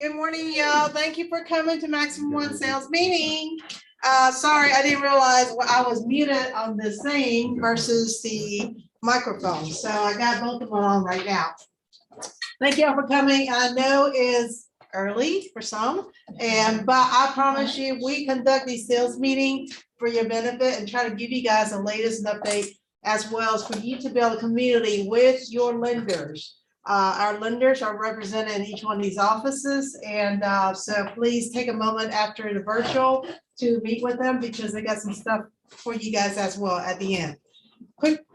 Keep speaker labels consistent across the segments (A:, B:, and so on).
A: Good morning, y'all. Thank you for coming to Maximum One Sales Meeting. Sorry, I didn't realize I was muted on this thing versus the microphone. So I got both of them on right now. Thank y'all for coming. I know it's early for some, but I promise you, we conduct these sales meetings for your benefit and try to give you guys the latest update, as well as for you to build a community with your lenders. Our lenders are represented in each one of these offices, and so please take a moment after the virtual to meet with them, because they got some stuff for you guys as well at the end.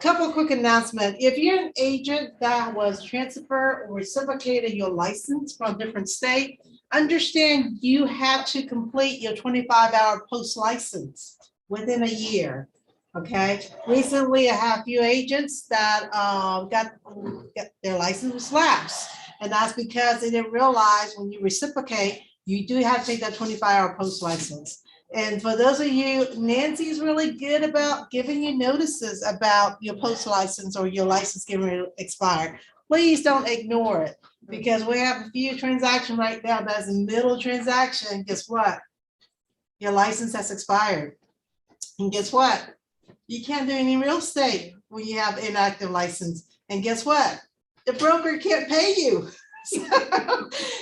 A: Couple quick announcement. If you're an agent that was transferred or reciprocated your license from a different state, understand you have to complete your 25-hour post license within a year. Okay, recently I have a few agents that got their license lapsed, and that's because they didn't realize when you reciprocate, you do have to take that 25-hour post license. And for those of you, Nancy's really good about giving you notices about your post license or your license getting ready to expire. Please don't ignore it, because we have a few transactions right now that's a middle transaction. Guess what? Your license has expired. And guess what? You can't do any real estate when you have inactive license. And guess what? The broker can't pay you.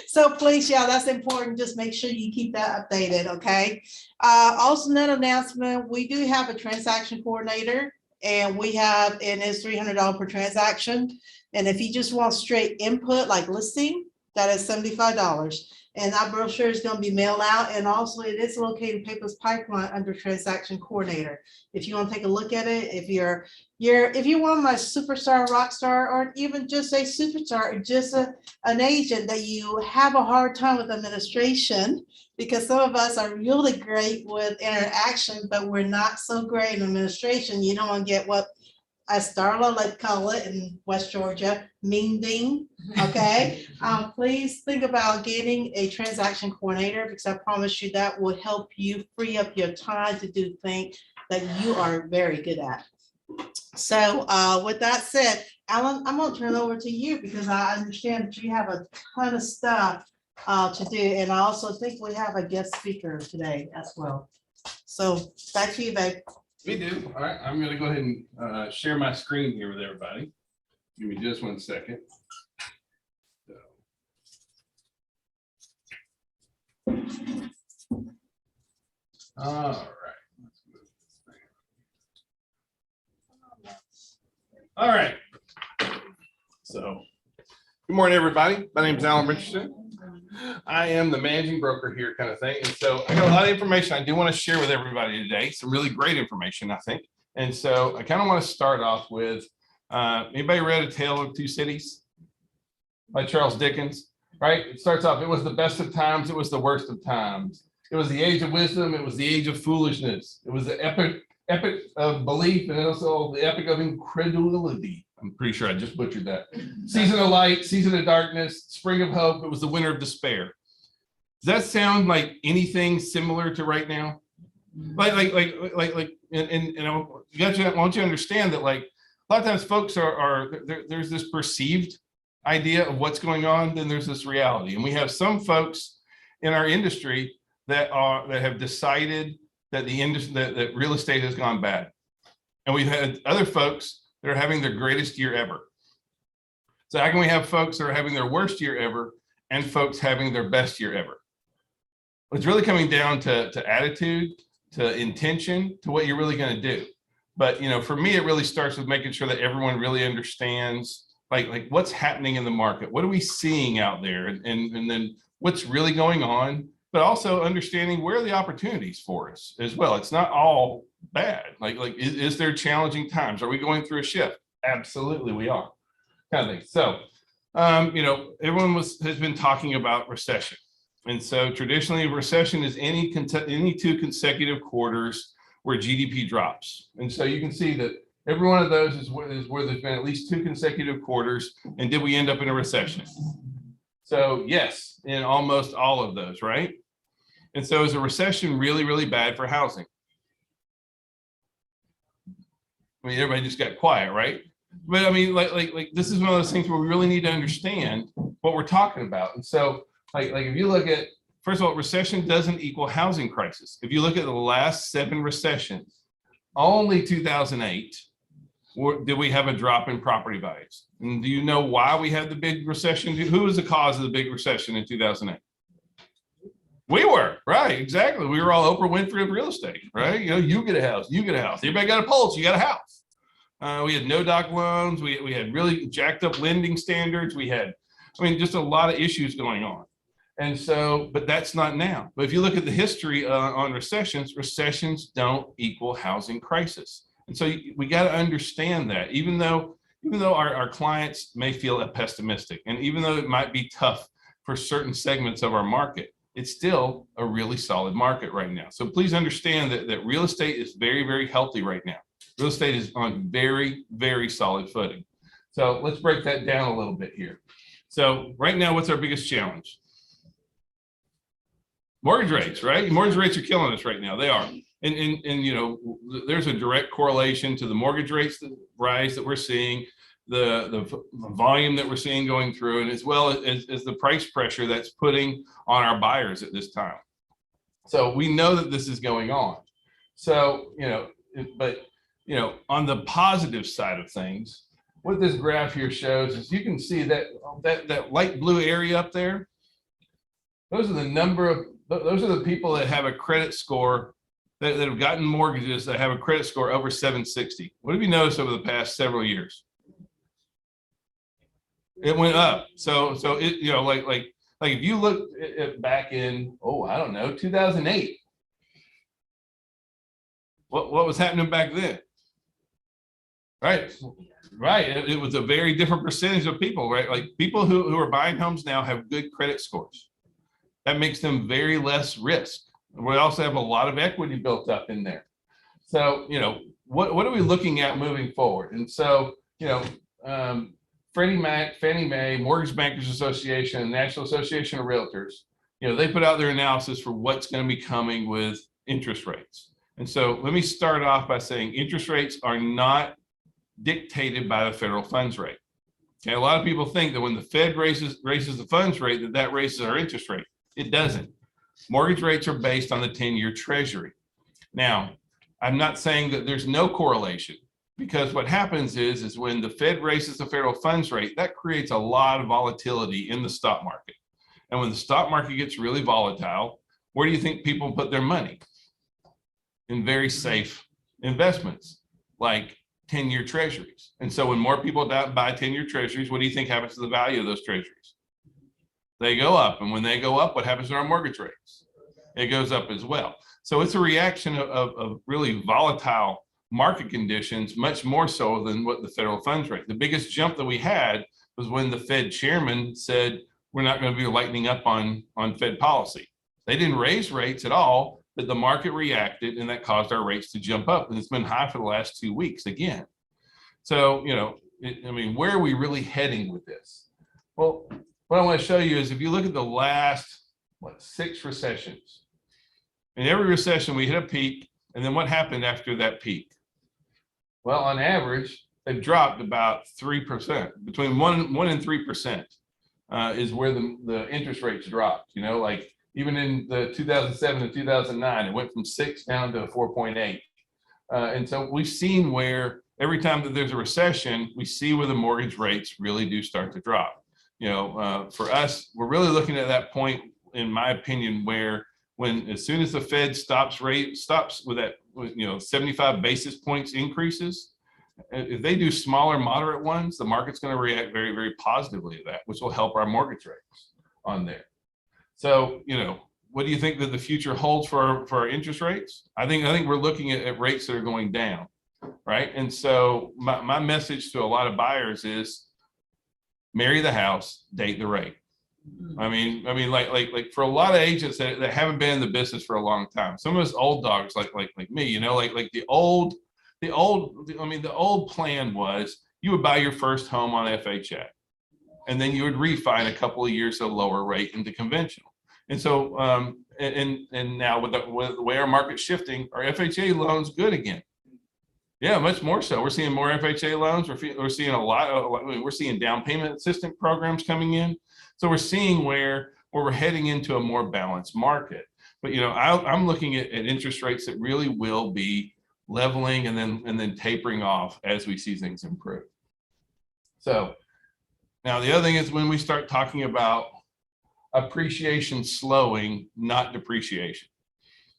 A: So please, y'all, that's important. Just make sure you keep that updated, okay? Also, another announcement, we do have a transaction coordinator, and it's $300 per transaction. And if you just want straight input like listing, that is $75. And that brochure is going to be mailed out, and also it is located in Papers Pipeline under transaction coordinator. If you want to take a look at it, if you want my superstar, rock star, or even just a superstar, or just an agent that you have a hard time with administration, because some of us are really great with interaction, but we're not so great in administration. You don't want to get what, as Darla like call it in West Georgia, mean ding, okay? Please think about getting a transaction coordinator, because I promise you that will help you free up your time to do things that you are very good at. So with that said, Alan, I'm gonna turn it over to you, because I understand that you have a ton of stuff to do. And I also think we have a guest speaker today as well. So back to you, babe.
B: We do. All right, I'm going to go ahead and share my screen here with everybody. Give me just 1 second. All right. Let's move this thing. All right. So, good morning, everybody. My name is Alan Richardson. I am the managing broker here, kind of thing. And so I got a lot of information I do want to share with everybody today. Some really great information, I think. And so I kind of want to start off with, anybody read A Tale of Two Cities by Charles Dickens, right? It starts off, it was the best of times, it was the worst of times. It was the age of wisdom, it was the age of foolishness. It was the epic of belief, and also the epic of incredulity. I'm pretty sure I just butchered that. Season of light, season of darkness, spring of hope. It was the winter of despair. Does that sound like anything similar to right now? And I want you to understand that, like, a lot of times folks there's this perceived idea of what's going on, then there's this reality. And we have some folks in our industry that have decided that that real estate has gone bad. And we've had other folks that are having their greatest year ever. So how can we have folks that are having their worst year ever and folks having their best year ever? It's really coming down to attitude, to intention, to what you're really going to do. But, you know, for me, it really starts with making sure that everyone really understands like what's happening in the market. What are we seeing out there? And then what's really going on, but also understanding where are the opportunities for us as well. It's not all bad. Is there challenging times? Are we going through a shift? Absolutely, we are. Kind of thing. So, you know, everyone has been talking about recession, and so traditionally, recession is any 2 consecutive quarters where GDP drops. And so you can see that every one of those is where there's been at least 2 consecutive quarters. And did we end up in a recession? So yes, in almost all of those, right? And so is a recession really, really bad for housing? I mean, everybody just got quiet, right? But I mean, like this is one of those things where we really need to understand what we're talking about. And so like if you look at, first of all, recession doesn't equal housing crisis. If you look at the last 7 recessions, only 2008 did we have a drop in property values. And do you know why we had the big recession? Who was the cause of the big recession in 2008? We were, right, exactly. We were all Oprah Winfrey of real estate, right? You know, you get a house, you get a house. Everybody got a pulse, you got a house. We had no doc loans. We had really jacked up lending standards. We had, I mean, just a lot of issues going on. And so, but that's not now. But if you look at the history on recessions, recessions don't equal housing crisis. And so we got to understand that, even though our clients may feel pessimistic, and even though it might be tough for certain segments of our market, it's still a really solid market right now. So please understand that real estate is very, very healthy right now. Real estate is on very, very solid footing. So let's break that down a little bit here. So right now, what's our biggest challenge? Mortgage rates, right? Mortgage rates are killing us right now. They are. And you know, there's a direct correlation to the mortgage rates that rise that we're seeing, the volume that we're seeing going through, and as well as the price pressure that's putting on our buyers at this time. So we know that this is going on. So, you know, but, you know, on the positive side of things, what this graph here shows is you can see that light blue area up there. Those are the people that have a credit score that have gotten mortgages that have a credit score over 760. What have you noticed over the past several years? It went up. So it, you know, like if you look at back in, I don't know, 2008, what was happening back then? Right. It was a very different percentage of people, right? Like people who are buying homes now have good credit scores. That makes them very less risk. We also have a lot of equity built up in there. So, you know, what are we looking at moving forward? And so, you know, Freddie Mac, Fannie Mae, Mortgage Bankers Association, and National Association of Realtors, you know, they put out their analysis for what's going to be coming with interest rates. And so let me start off by saying interest rates are not dictated by the federal funds rate. Okay, a lot of people think that when the Fed raises the funds rate, that raises our interest rate. It doesn't. Mortgage rates are based on the 10-year treasury. Now, I'm not saying that there's no correlation, because what happens is when the Fed raises the federal funds rate, that creates a lot of volatility in the stock market. And when the stock market gets really volatile, where do you think people put their money? In very safe investments, like 10-year treasuries. And so when more people buy 10-year treasuries, what do you think happens to the value of those treasuries? They go up. And when they go up, what happens to our mortgage rates? It goes up as well. So it's a reaction of really volatile market conditions, much more so than what the federal funds rate. The biggest jump that we had was when the Fed chairman said, we're not going to be lightening up on Fed policy. They didn't raise rates at all, but the market reacted, and that caused our rates to jump up. And it's been high for the last 2 weeks again. So, you know, I mean, where are we really heading with this? Well, what I want to show you is if you look at the last, 6 recessions, in every recession, we hit a peak. And then what happened after that peak? Well, on average, they've dropped about 3%, between 1 and 3% is where the interest rates dropped. You know, like even in the 2007 to 2009, it went from 6 down to 4.8. And so we've seen where every time that there's a recession, we see where the mortgage rates really do start to drop. You know, for us, we're really looking at that point, in my opinion, where as soon as the Fed stops with that, you know, 75 basis points increases, if they do smaller, moderate ones, the market's going to react very, very positively to that, which will help our mortgage rates on there. So, you know, what do you think that the future holds for our interest rates? I think we're looking at rates that are going down, right? And so my message to a lot of buyers is marry the house, date the rate. I mean, like for a lot of agents that haven't been in the business for a long time, some of us old dogs like me, you know, like the old plan was you would buy your first home on FHA, and then you would refi in a couple of years at a lower rate into conventional. And so, and now with the way our market's shifting, our FHA loans good again. Yeah, much more so. We're seeing more FHA loans. We're seeing we're seeing down payment assistance programs coming in. So we're seeing where or we're heading into a more balanced market. But, you know, I'm looking at interest rates that really will be leveling and then tapering off as we see things improve. So now the other thing is when we start talking about appreciation slowing, not depreciation.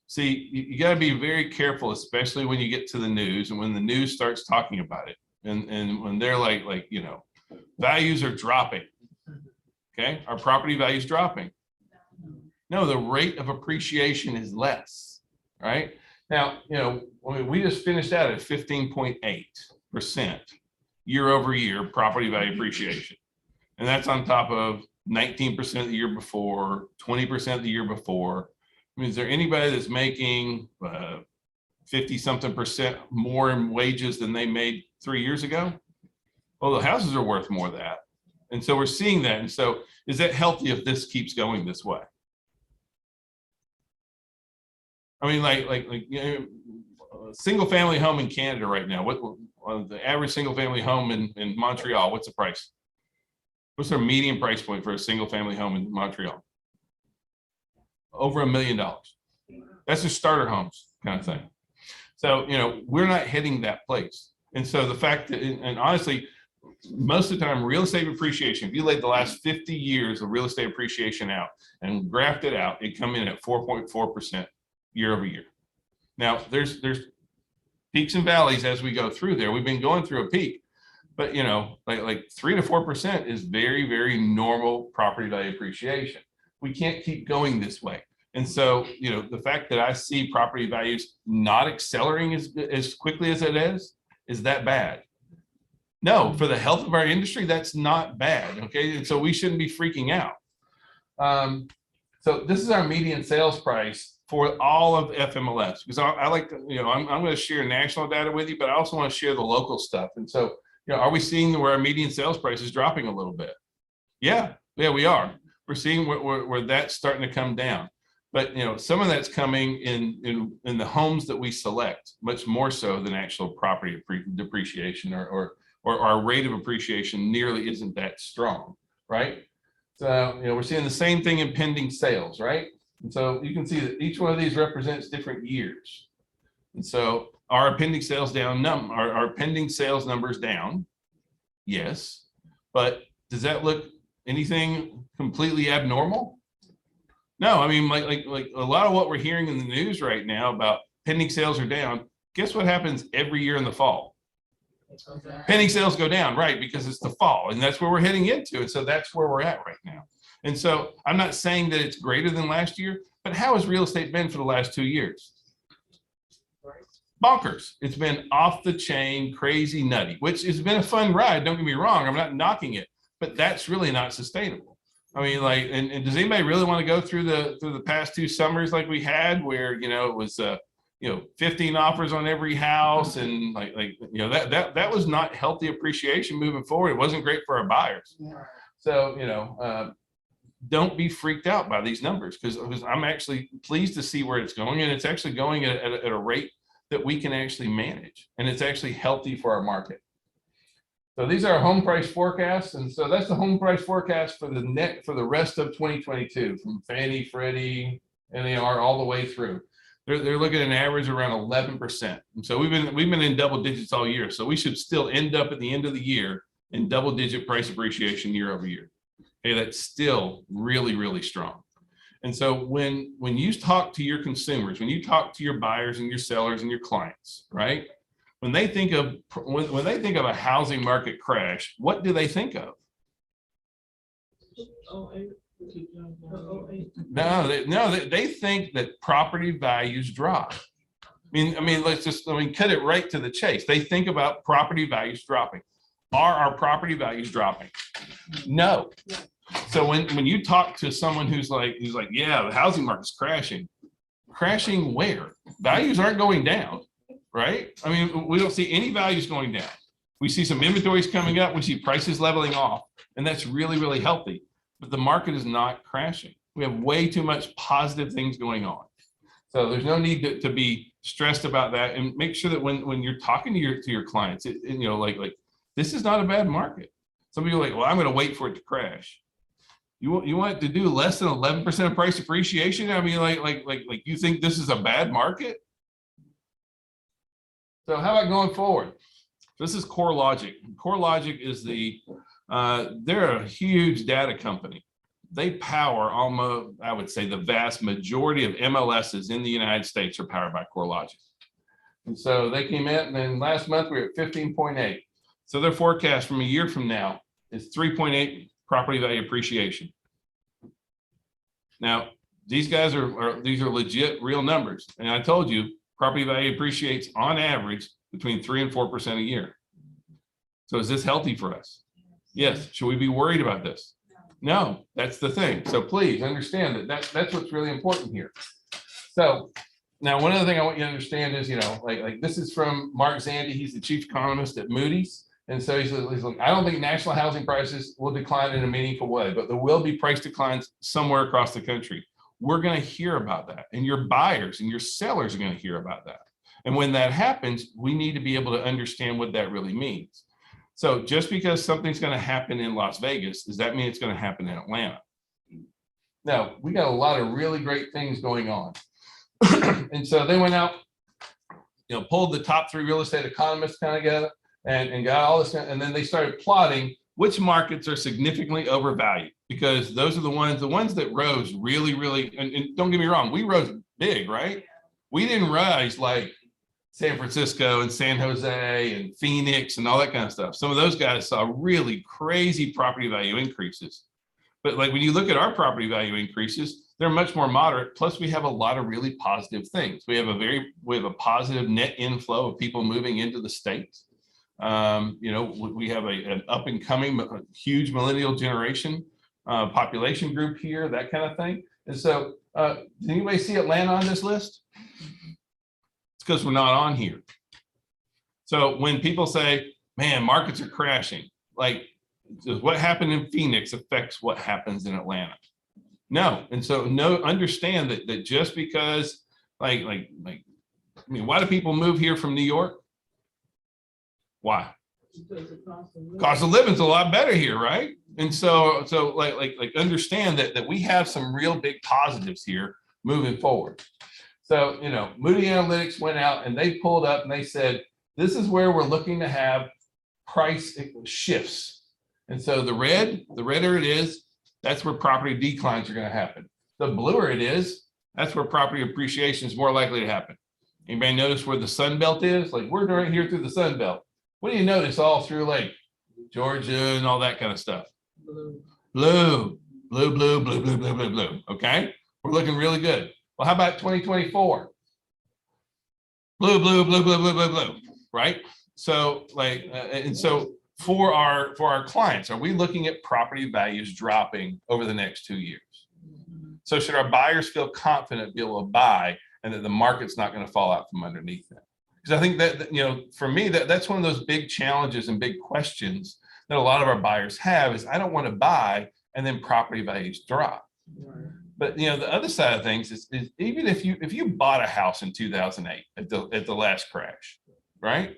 B: See, you got to be very careful, especially when you get to the news and when the news starts talking about it. And when they're like, you know, values are dropping. Okay, our property value is dropping. No, the rate of appreciation is less, right? Now, you know, we just finished out at 15.8% year over year property value appreciation. And that's on top of 19% the year before, 20% the year before. I mean, is there anybody that's making 50-something% more in wages than they made 3 years ago? Well, the houses are worth more than that. And so we're seeing that. And so is that healthy if this keeps going this way? I mean, like you know, a single family home in Canada right now, what the average single family home in Montreal, what's the price? What's their median price point for a single family home in Montreal? Over $1 million. That's just starter homes kind of thing. So, you know, we're not hitting that place. And so the fact that, and honestly, most of the time, real estate appreciation, if you laid the last 50 years of real estate appreciation out and graphed it out, it come in at 4.4% year over year. Now, there's peaks and valleys as we go through there. We've been going through a peak, but you know, like 3 to 4% is very, very normal property value appreciation. We can't keep going this way. And so, you know, the fact that I see property values not accelerating as quickly as it is that bad? No, for the health of our industry, that's not bad. Okay, and so we shouldn't be freaking out. So this is our median sales price for all of FMLS, because I like to, you know, I'm going to share national data with you, but I also want to share the local stuff. And so, you know, are we seeing where our median sales price is dropping a little bit? Yeah, we are. We're seeing where that's starting to come down. But, you know, some of that's coming in the homes that we select, much more so than actual property depreciation or our rate of appreciation nearly isn't that strong, right? So, you know, we're seeing the same thing in pending sales, right? And so you can see that each one of these represents different years. And so our pending sales down, our pending sales numbers down, yes, but does that look anything completely abnormal? No, I mean, like a lot of what we're hearing in the news right now about pending sales are down. Guess what happens every year in the fall? Pending sales go down, right? Because it's the fall and that's where we're heading into. And so that's where we're at right now. And so I'm not saying that it's greater than last year, but how has real estate been for the last 2 years? Bonkers. It's been off the chain, crazy, nutty, which has been a fun ride. Don't get me wrong. I'm not knocking it, but that's really not sustainable. I mean, like, and does anybody really want to go through the past 2 summers like we had, where, you know, it was, you know, 15 offers on every house, and like, you know, that was not healthy appreciation moving forward. It wasn't great for our buyers. So, you know, don't be freaked out by these numbers, because I'm actually pleased to see where it's going, and it's actually going at a rate that we can actually manage, and it's actually healthy for our market. So these are our home price forecasts, and so that's the home price forecast for the rest of 2022 from Fannie, Freddie, NAR, all the way through. They're looking at an average around 11%. And so we've been in double digits all year. So we should still end up at the end of the year in double-digit price appreciation year over year. Okay, that's still really, really strong. And so when you talk to your consumers, when you talk to your buyers and your sellers and your clients, right? When they think of a housing market crash, what do they think of? No, they think that property values drop. I mean, cut it right to the chase. They think about property values dropping. Are our property values dropping? No. So when you talk to someone who's like, yeah, the housing market's crashing where? Values aren't going down, right? I mean, we don't see any values going down. We see some inventories coming up. We see prices leveling off, and that's really, really healthy. But the market is not crashing. We have way too much positive things going on. So there's no need to be stressed about that, and make sure that when you're talking to your clients, you know, like this is not a bad market. Some people are like, well, I'm going to wait for it to crash. You want it to do less than 11% price appreciation? I mean, like you think this is a bad market? So how about going forward? This is CoreLogic. CoreLogic is they're a huge data company. They power almost, I would say, the vast majority of MLSs in the United States are powered by CoreLogic. And so they came in, and then last month we were at 15.8. So their forecast from a year from now is 3.8 property value appreciation. Now, these guys these are legit real numbers. And I told you, property value appreciates on average between 3 and 4% a year. So is this healthy for us? Yes. Should we be worried about this? No, that's the thing. So please understand that that's what's really important here. So now, one other thing I want you to understand is, like this is from Mark Zandi. He's the chief economist at Moody's. And so he's like, I don't think national housing prices will decline in a meaningful way, but there will be price declines somewhere across the country. We're going to hear about that. And your buyers and your sellers are going to hear about that. And when that happens, we need to be able to understand what that really means. So just because something's going to happen in Las Vegas, does that mean it's going to happen in Atlanta? Now, we got a lot of really great things going on. And so they went out, pulled the top 3 real estate economists kind of together and got all this, and then they started plotting which markets are significantly overvalued, because those are the ones that rose really, really, and don't get me wrong, we rose big, right? We didn't rise like San Francisco and San Jose and Phoenix and all that kind of stuff. Some of those guys saw really crazy property value increases. But like when you look at our property value increases, they're much more moderate. Plus, we have a lot of really positive things. We have a positive net inflow of people moving into the state. We have an up and coming huge millennial generation population group here, that kind of thing. And so, does anybody see Atlanta on this list? It's because we're not on here. So when people say, man, markets are crashing, like, does what happened in Phoenix affects what happens in Atlanta? No. And so understand that just because why do people move here from New York? Why? Cost of living's a lot better here, right? And so understand that we have some real big positives here moving forward. So, Moody Analytics went out and they pulled up and they said, this is where we're looking to have price shifts. And so the redder it is, that's where property declines are going to happen. The bluer it is, that's where property appreciation is more likely to happen. Anybody notice where the Sun Belt is? Like, we're right here through the Sun Belt. What do you notice all through like Georgia and all that kind of stuff? Blue. Okay, we're looking really good. Well, how about 2024? Blue, right? So so for our clients, are we looking at property values dropping over the next 2 years? So should our buyers feel confident to be able to buy and that the market's not going to fall out from underneath them? Because I think that, for me, that's one of those big challenges and big questions that a lot of our buyers have is, I don't want to buy and then property values drop. But the other side of things is even if you bought a house in 2008 at the last crash, right?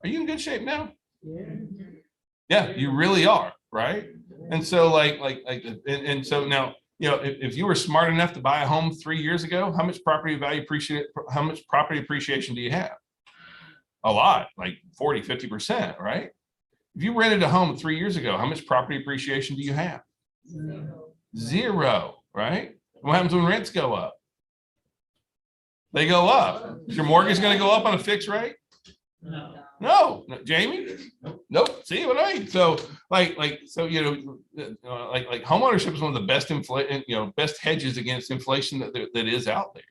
B: Are you in good shape now? Yeah, you really are, right? And so and so now, if you were smart enough to buy a home 3 years ago, how much property appreciation do you have? A lot, like 40, 50%, right? If you rented a home 3 years ago, how much property appreciation do you have? Zero, right? What happens when rents go up? They go up. Is your mortgage going to go up on a fixed rate? No, Jamie. Nope. See what I mean? So home ownership is one of the best best hedges against inflation that is out there.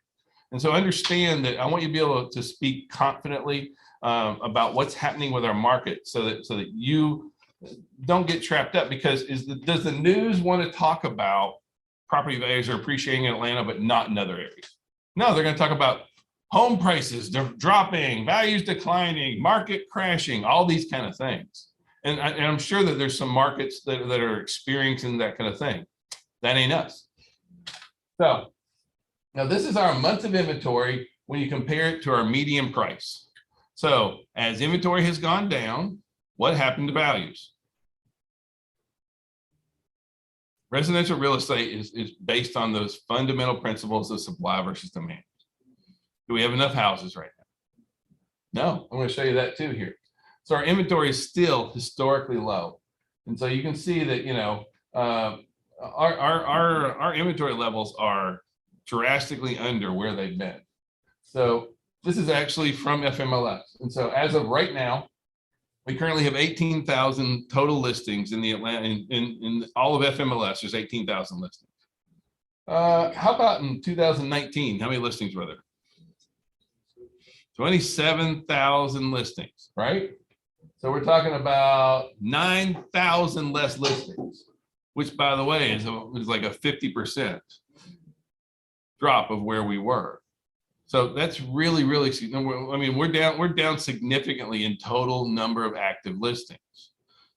B: And so understand that I want you to be able to speak confidently about what's happening with our market, so that you don't get trapped up. Because does the news want to talk about property values are appreciating in Atlanta but not in other areas? No, they're going to talk about home prices dropping, values declining, market crashing, all these kind of things. And I'm sure that there's some markets that are experiencing that kind of thing. That ain't us. So now this is our months of inventory when you compare it to our median price. So as inventory has gone down, what happened to values? Residential real estate is based on those fundamental principles of supply versus demand. Do we have enough houses right now? No, I'm going to show you that too here. So our inventory is still historically low. And so you can see that, you know, our inventory levels are drastically under where they've been. So this is actually from FMLS. And so as of right now, we currently have 18,000 total listings in the Atlanta, in all of FMLS, there's 18,000 listings. How about in 2019? How many listings were there? 27,000 listings, right? So we're talking about 9,000 less listings, which by the way is like a 50% drop of where we were. So that's really, really, I mean, we're down significantly in total number of active listings.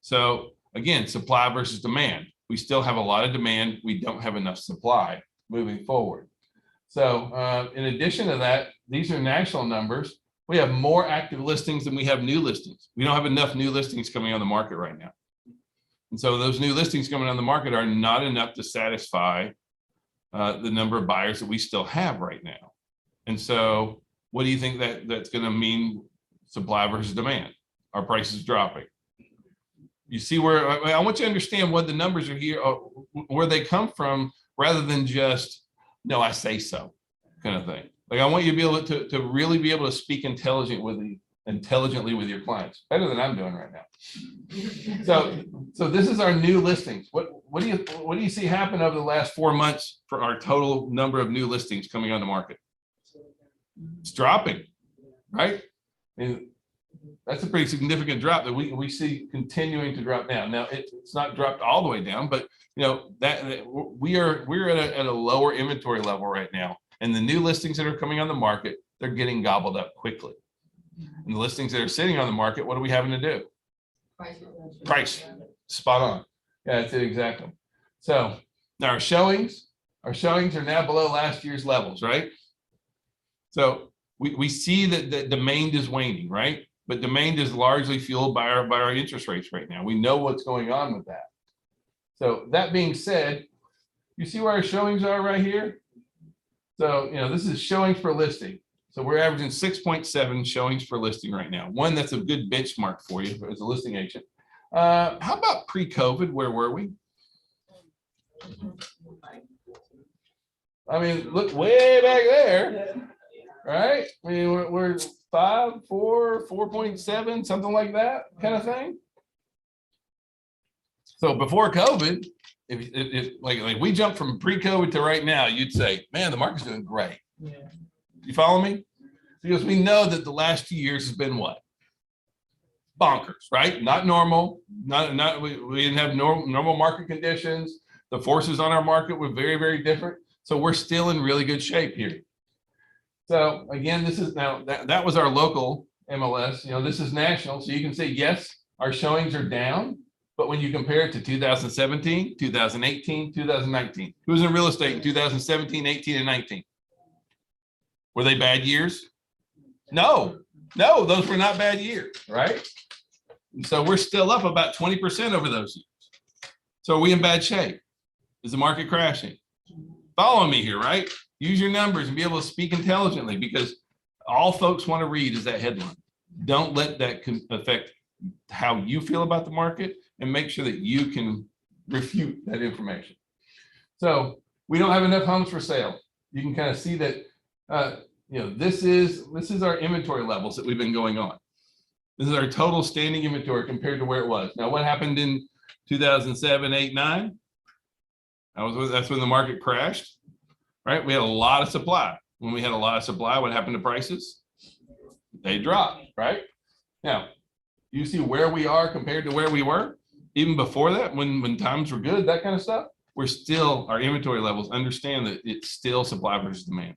B: So again, supply versus demand. We still have a lot of demand. We don't have enough supply moving forward. So in addition to that, these are national numbers. We have more active listings than we have new listings. We don't have enough new listings coming on the market right now. And so those new listings coming on the market are not enough to satisfy the number of buyers that we still have right now. And so what do you think that's going to mean? Supply versus demand. Our prices dropping. You see where I want you to understand what the numbers are here, where they come from, rather than just, no, I say so kind of thing. Like I want you to be able to really be able to speak intelligently with your clients, better than I'm doing right now. So this is our new listings. What do you see happen over the last 4 months for our total number of new listings coming on the market? It's dropping, right? And that's a pretty significant drop that we see continuing to drop down. Now it's not dropped all the way down, but you know that we're at a lower inventory level right now, and the new listings that are coming on the market, they're getting gobbled up quickly. And the listings that are sitting on the market, what are we having to do? Price, spot on. Yeah, that's it exactly. So now our showings are now below last year's levels, right? So we see that the demand is waning, right? But demand is largely fueled by our interest rates right now. We know what's going on with that. So that being said, you see where our showings are right here? So, you know, this is showings per listing. So we're averaging 6.7 showings per listing right now. One, that's a good benchmark for you as a listing agent. How about pre-COVID? Where were we? I mean, look way back there, right? I mean, we're 5, 4, 4.7, something like that kind of thing. So before COVID, if like we jumped from pre-COVID to right now, you'd say, man, the market's doing great. Yeah. You follow me? Because we know that the last 2 years has been what? Bonkers, right? Not normal. We didn't have normal market conditions. The forces on our market were very, very different. So we're still in really good shape here. So again, this is now that was our local MLS. You know, this is national. So you can see, yes, our showings are down. But when you compare it to 2017, 2018, 2019, who was in real estate in 2017, 18, and 19? Were they bad years? No, those were not bad years, right? And so we're still up about 20% over those years. So are we in bad shape? Is the market crashing? Follow me here, right? Use your numbers and be able to speak intelligently, because all folks want to read is that headline. Don't let that affect how you feel about the market, and make sure that you can refute that information. So we don't have enough homes for sale. You can kind of see that, you know, this is our inventory levels that we've been going on. This is our total standing inventory compared to where it was. Now, what happened in 2007, 8, 9? That's when the market crashed, right? We had a lot of supply. When we had a lot of supply, what happened to prices? They dropped, right? Now, you see where we are compared to where we were even before that, when times were good, that kind of stuff. We're still, our inventory levels, understand that it's still supply versus demand.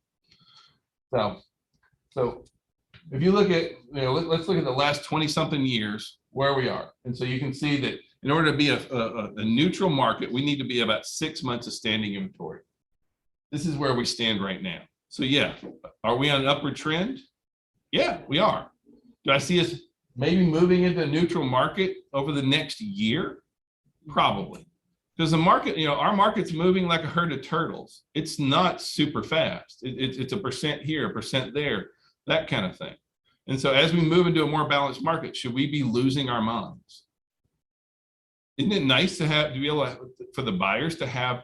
B: So if you look at, you know, let's look at the last 20 something years where we are. And so you can see that in order to be a neutral market, we need to be about 6 months of standing inventory. This is where we stand right now. So yeah, are we on an upward trend? Yeah, we are. Do I see us maybe moving into a neutral market over the next year? Probably, because the market, our market's moving like a herd of turtles. It's not super fast. It's a percent here, a percent there, that kind of thing. And so as we move into a more balanced market, should we be losing our minds? Isn't it nice to be able for the buyers to have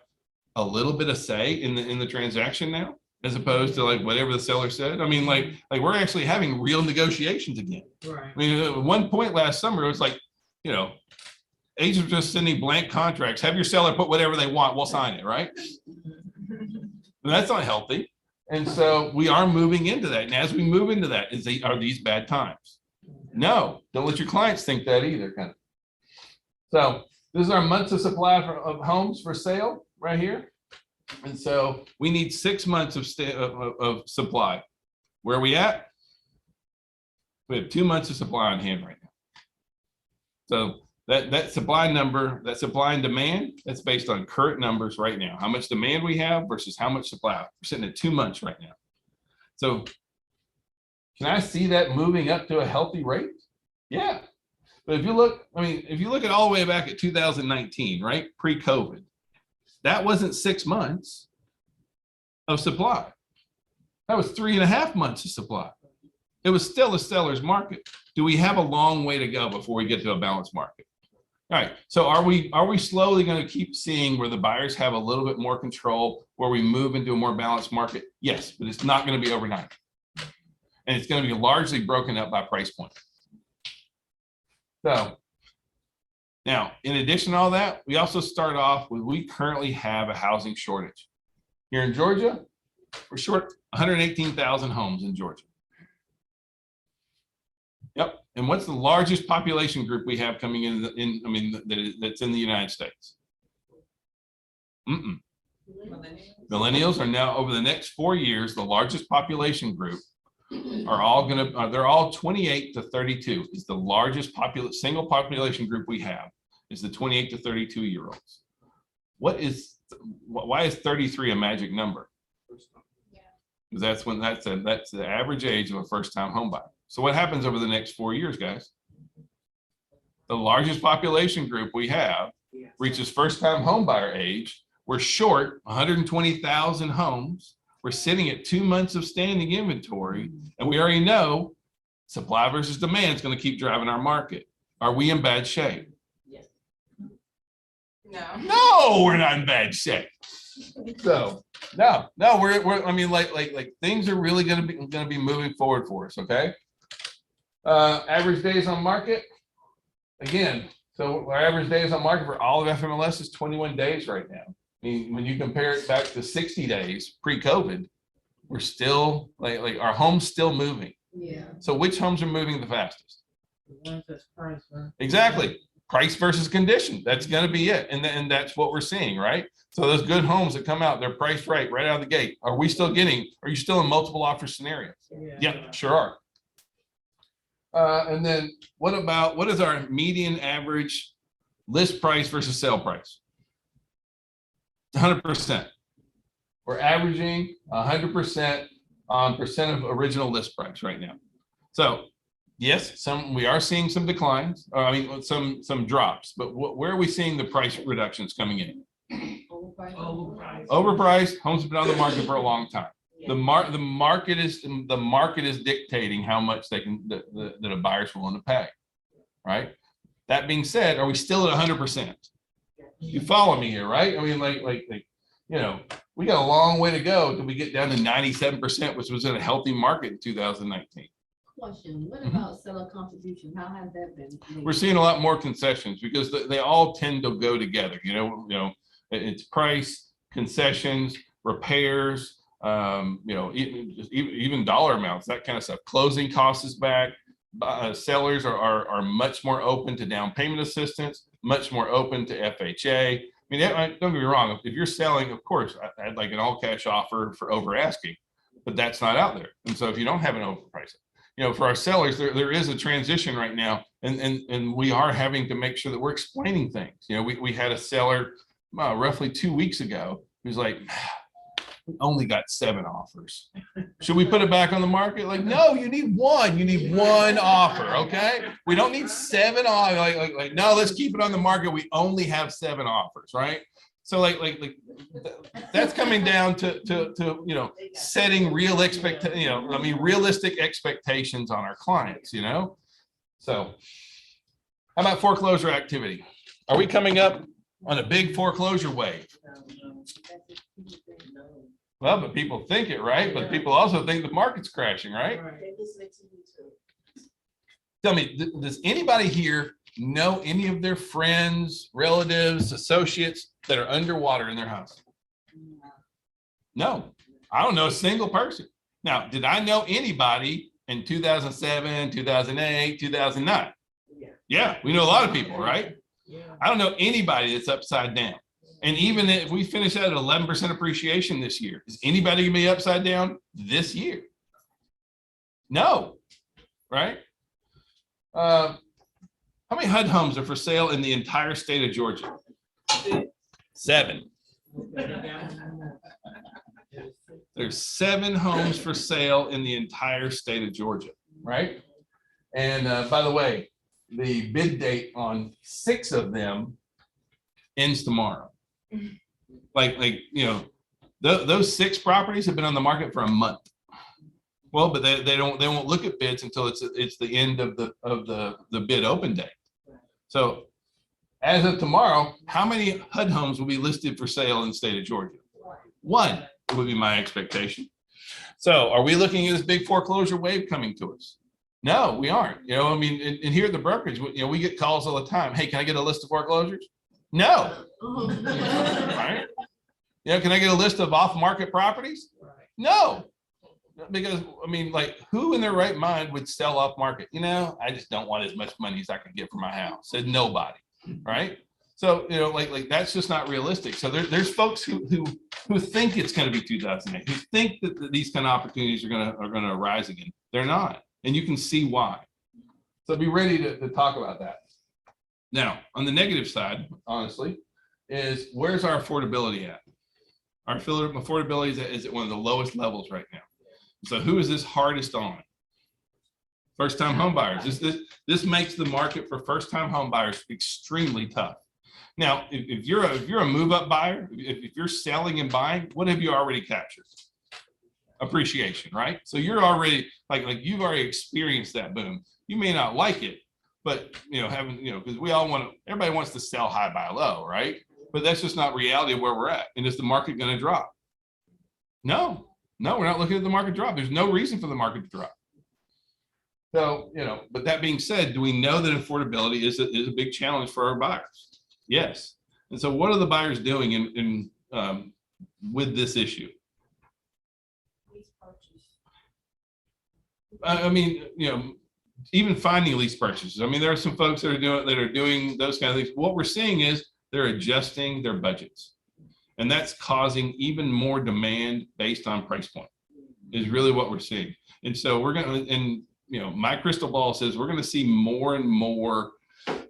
B: a little bit of say in the transaction now, as opposed to like whatever the seller said? I mean, like we're actually having real negotiations again.
A: Right.
B: I mean, at one point last summer, it was like, agents were just sending blank contracts. Have your seller put whatever they want, we'll sign it, right? And that's not healthy. And so we are moving into that. And as we move into that, are these bad times? No, don't let your clients think that either, kind of. So this is our months of supply of homes for sale right here. And so we need 6 months of supply. Where are we at? We have 2 months of supply on hand right now. So that supply number, that supply and demand, that's based on current numbers right now. How much demand we have versus how much supply. We're sitting at 2 months right now. So can I see that moving up to a healthy rate? Yeah. But if you look at all the way back at 2019, right? Pre-COVID, that wasn't 6 months of supply. That was 3.5 months of supply. It was still a seller's market. Do we have a long way to go before we get to a balanced market? All right. So are we slowly going to keep seeing where the buyers have a little bit more control, where we move into a more balanced market? Yes, but it's not going to be overnight. And it's going to be largely broken up by price point. So now, in addition to all that, we also start off with, we currently have a housing shortage. Here in Georgia, we're short 118,000 homes in Georgia. Yep. And what's the largest population group we have coming in? That's in the United States? Millennials are now, over the next 4 years, the largest population group. They're all 28 to 32 is the largest single population group we have, is the 28 to 32 year olds. Why is 33 a magic number? Because that's the average age of a first time home buyer. So what happens over the next 4 years, guys? The largest population group we have reaches first time home buyer age. We're short 120,000 homes. We're sitting at 2 months of standing inventory, and we already know supply versus demand is going to keep driving our market. Are we in bad shape?
C: Yes.
B: No, we're not in bad shape. So no, we're things are really going to be moving forward for us. Okay. Average days on market. Again, so our average days on market for all of FMLS is 21 days right now. I mean, when you compare it back to 60 days pre-COVID, we're still like our home's still moving.
C: Yeah.
B: So which homes are moving the fastest?
C: The ones that's price, right?
B: Exactly. Price versus condition. That's going to be it. And that's what we're seeing, right? So those good homes that come out, they're priced right out of the gate. Are you still in multiple offer scenarios? Yeah, sure are. And then what is our median average list price versus sale price? 100%. We're averaging 100% on percent of original list price right now. So yes, we are seeing some declines. Some drops. But where are we seeing the price reductions coming in? Overpriced. Homes have been on the market for a long time. The market is dictating how much that a buyer's willing to pay. Right. That being said, are we still at 100%? You follow me here, right? I mean, we got a long way to go till we get down to 97%, which was in a healthy market in 2019.
C: Question, what about seller contribution? How has that been?
B: We're seeing a lot more concessions because they all tend to go together. It's price, concessions, repairs, even dollar amounts, that kind of stuff. Closing costs is back. Sellers are much more open to down payment assistance, much more open to FHA. I mean, don't get me wrong. If you're selling, of course, I'd like an all cash offer for over asking, but that's not out there. And so if you don't have an overpricing, for our sellers, there is a transition right now, and we are having to make sure that we're explaining things. We had a seller roughly 2 weeks ago who's like, we only got 7 offers. Should we put it back on the market? Like, no, you need one. You need one offer, okay? We don't need 7 offers. Like, no, let's keep it on the market. We only have 7 offers, right? So that's coming down to setting realistic expectations on our clients, So how about foreclosure activity? Are we coming up on a big foreclosure wave? Well, but people think it, right? But people also think the market's crashing, right? Tell me, does anybody here know any of their friends, relatives, associates that are underwater in their house? No, I don't know a single person. Now, did I know anybody in 2007, 2008, 2009? Yeah, we know a lot of people, right? I don't know anybody that's upside down. And even if we finish at 11% appreciation this year, is anybody gonna be upside down this year? No, right? How many HUD homes are for sale in the entire state of Georgia? 7. There's 7 homes for sale in the entire state of Georgia, right? And by the way, the bid date on 6 of them ends tomorrow. Those 6 properties have been on the market for a month. Well, but they won't look at bids until it's the end of the bid open day. So as of tomorrow, how many HUD homes will be listed for sale in the state of Georgia? 1 would be my expectation. So are we looking at this big foreclosure wave coming to us? No, we aren't. And here at the brokerage, we get calls all the time. Hey, can I get a list of foreclosures? No. Right? Can I get a list of off-market properties? No. Because who in their right mind would sell off market? I just don't want as much money as I can get for my house. Said nobody, right? So that's just not realistic. So there's folks who think it's going to be 2008, who think that these kind of opportunities are going to arise again. They're not, and you can see why. So be ready to talk about that. Now, on the negative side, honestly, is where's our affordability at? Our affordability is at one of the lowest levels right now. So who is this hardest on? First-time home buyers. This makes the market for first-time home buyers extremely tough. Now, if you're a move-up buyer, if you're selling and buying, what have you already captured? Appreciation, right? So you're already you've already experienced that boom. You may not like it, but because everybody wants to sell high, buy low, right? But that's just not reality of where we're at. And is the market going to drop? No, we're not looking at the market drop. There's no reason for the market to drop. So, but that being said, do we know that affordability is a big challenge for our buyers? Yes. And so what are the buyers doing with this issue? Even finding lease purchases. There are some folks that are doing those kind of things. What we're seeing is they're adjusting their budgets. And that's causing even more demand based on price point is really what we're seeing. And so my crystal ball says we're going to see more and more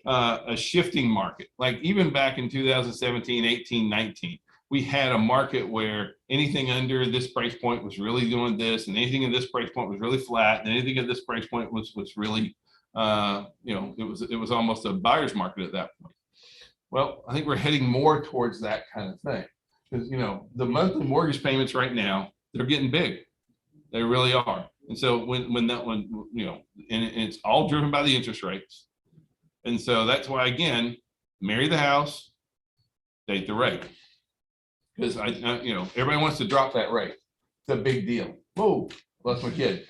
B: a shifting market. Like even back in 2017, 18, 19, we had a market where anything under this price point was really doing this, and anything in this price point was really flat, and anything at this price point was really, it was almost a buyer's market at that point. Well, I think we're heading more towards that kind of thing. Because the monthly mortgage payments right now, they're getting big. They really are. And so when and it's all driven by the interest rates. And so that's why, again, marry the house, date the rate. Because everybody wants to drop that rate. It's a big deal. Whoa, bless my kid.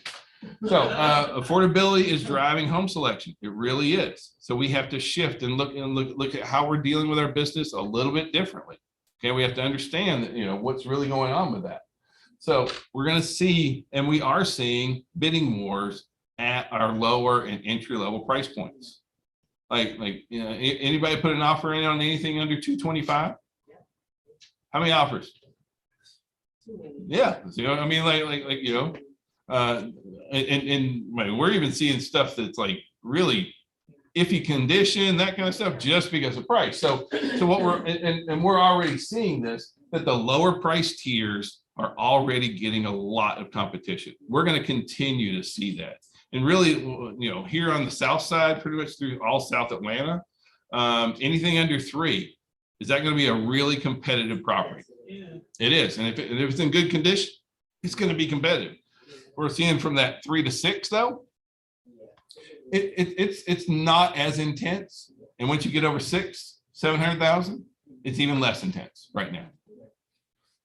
B: So affordability is driving home selection. It really is. So we have to shift and look at how we're dealing with our business a little bit differently. Okay, we have to understand that what's really going on with that. So we're going to see, and we are seeing bidding wars at our lower and entry level price points. Anybody put an offer in on anything under 225? How many offers? Yeah, and we're even seeing stuff that's really iffy condition, that kind of stuff, just because of price. So what we're already seeing this, that the lower price tiers are already getting a lot of competition. We're going to continue to see that. And really, here on the south side, pretty much through all South Atlanta, anything under 3, is that going to be a really competitive property? It is. And if it's in good condition, it's going to be competitive. We're seeing from that 3 to 6, though, it's not as intense. And once you get over 700,000, it's even less intense right now.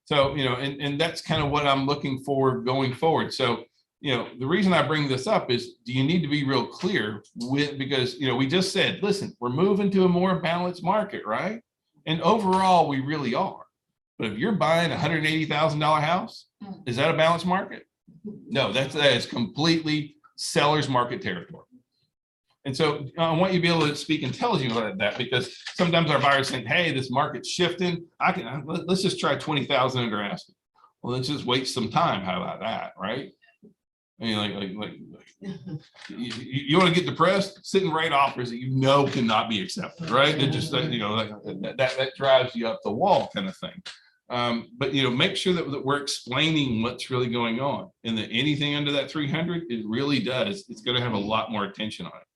B: So, and that's kind of what I'm looking for going forward. So, the reason I bring this up is, do you need to be real clear because, we just said, listen, we're moving to a more balanced market, right? And overall, we really are. But if you're buying a $180,000 house, is that a balanced market? No, that is completely seller's market territory. And so I want you to be able to speak intelligently about that, because sometimes our buyers think, hey, this market's shifting. Let's just try 20,000 under asking. Well, let's just wait some time. How about that, right? I mean, you want to get depressed? Sit and write offers that cannot be accepted, right? It just that drives you up the wall, kind of thing. But make sure that we're explaining what's really going on, and that anything under that 300, it really does. It's going to have a lot more attention on it.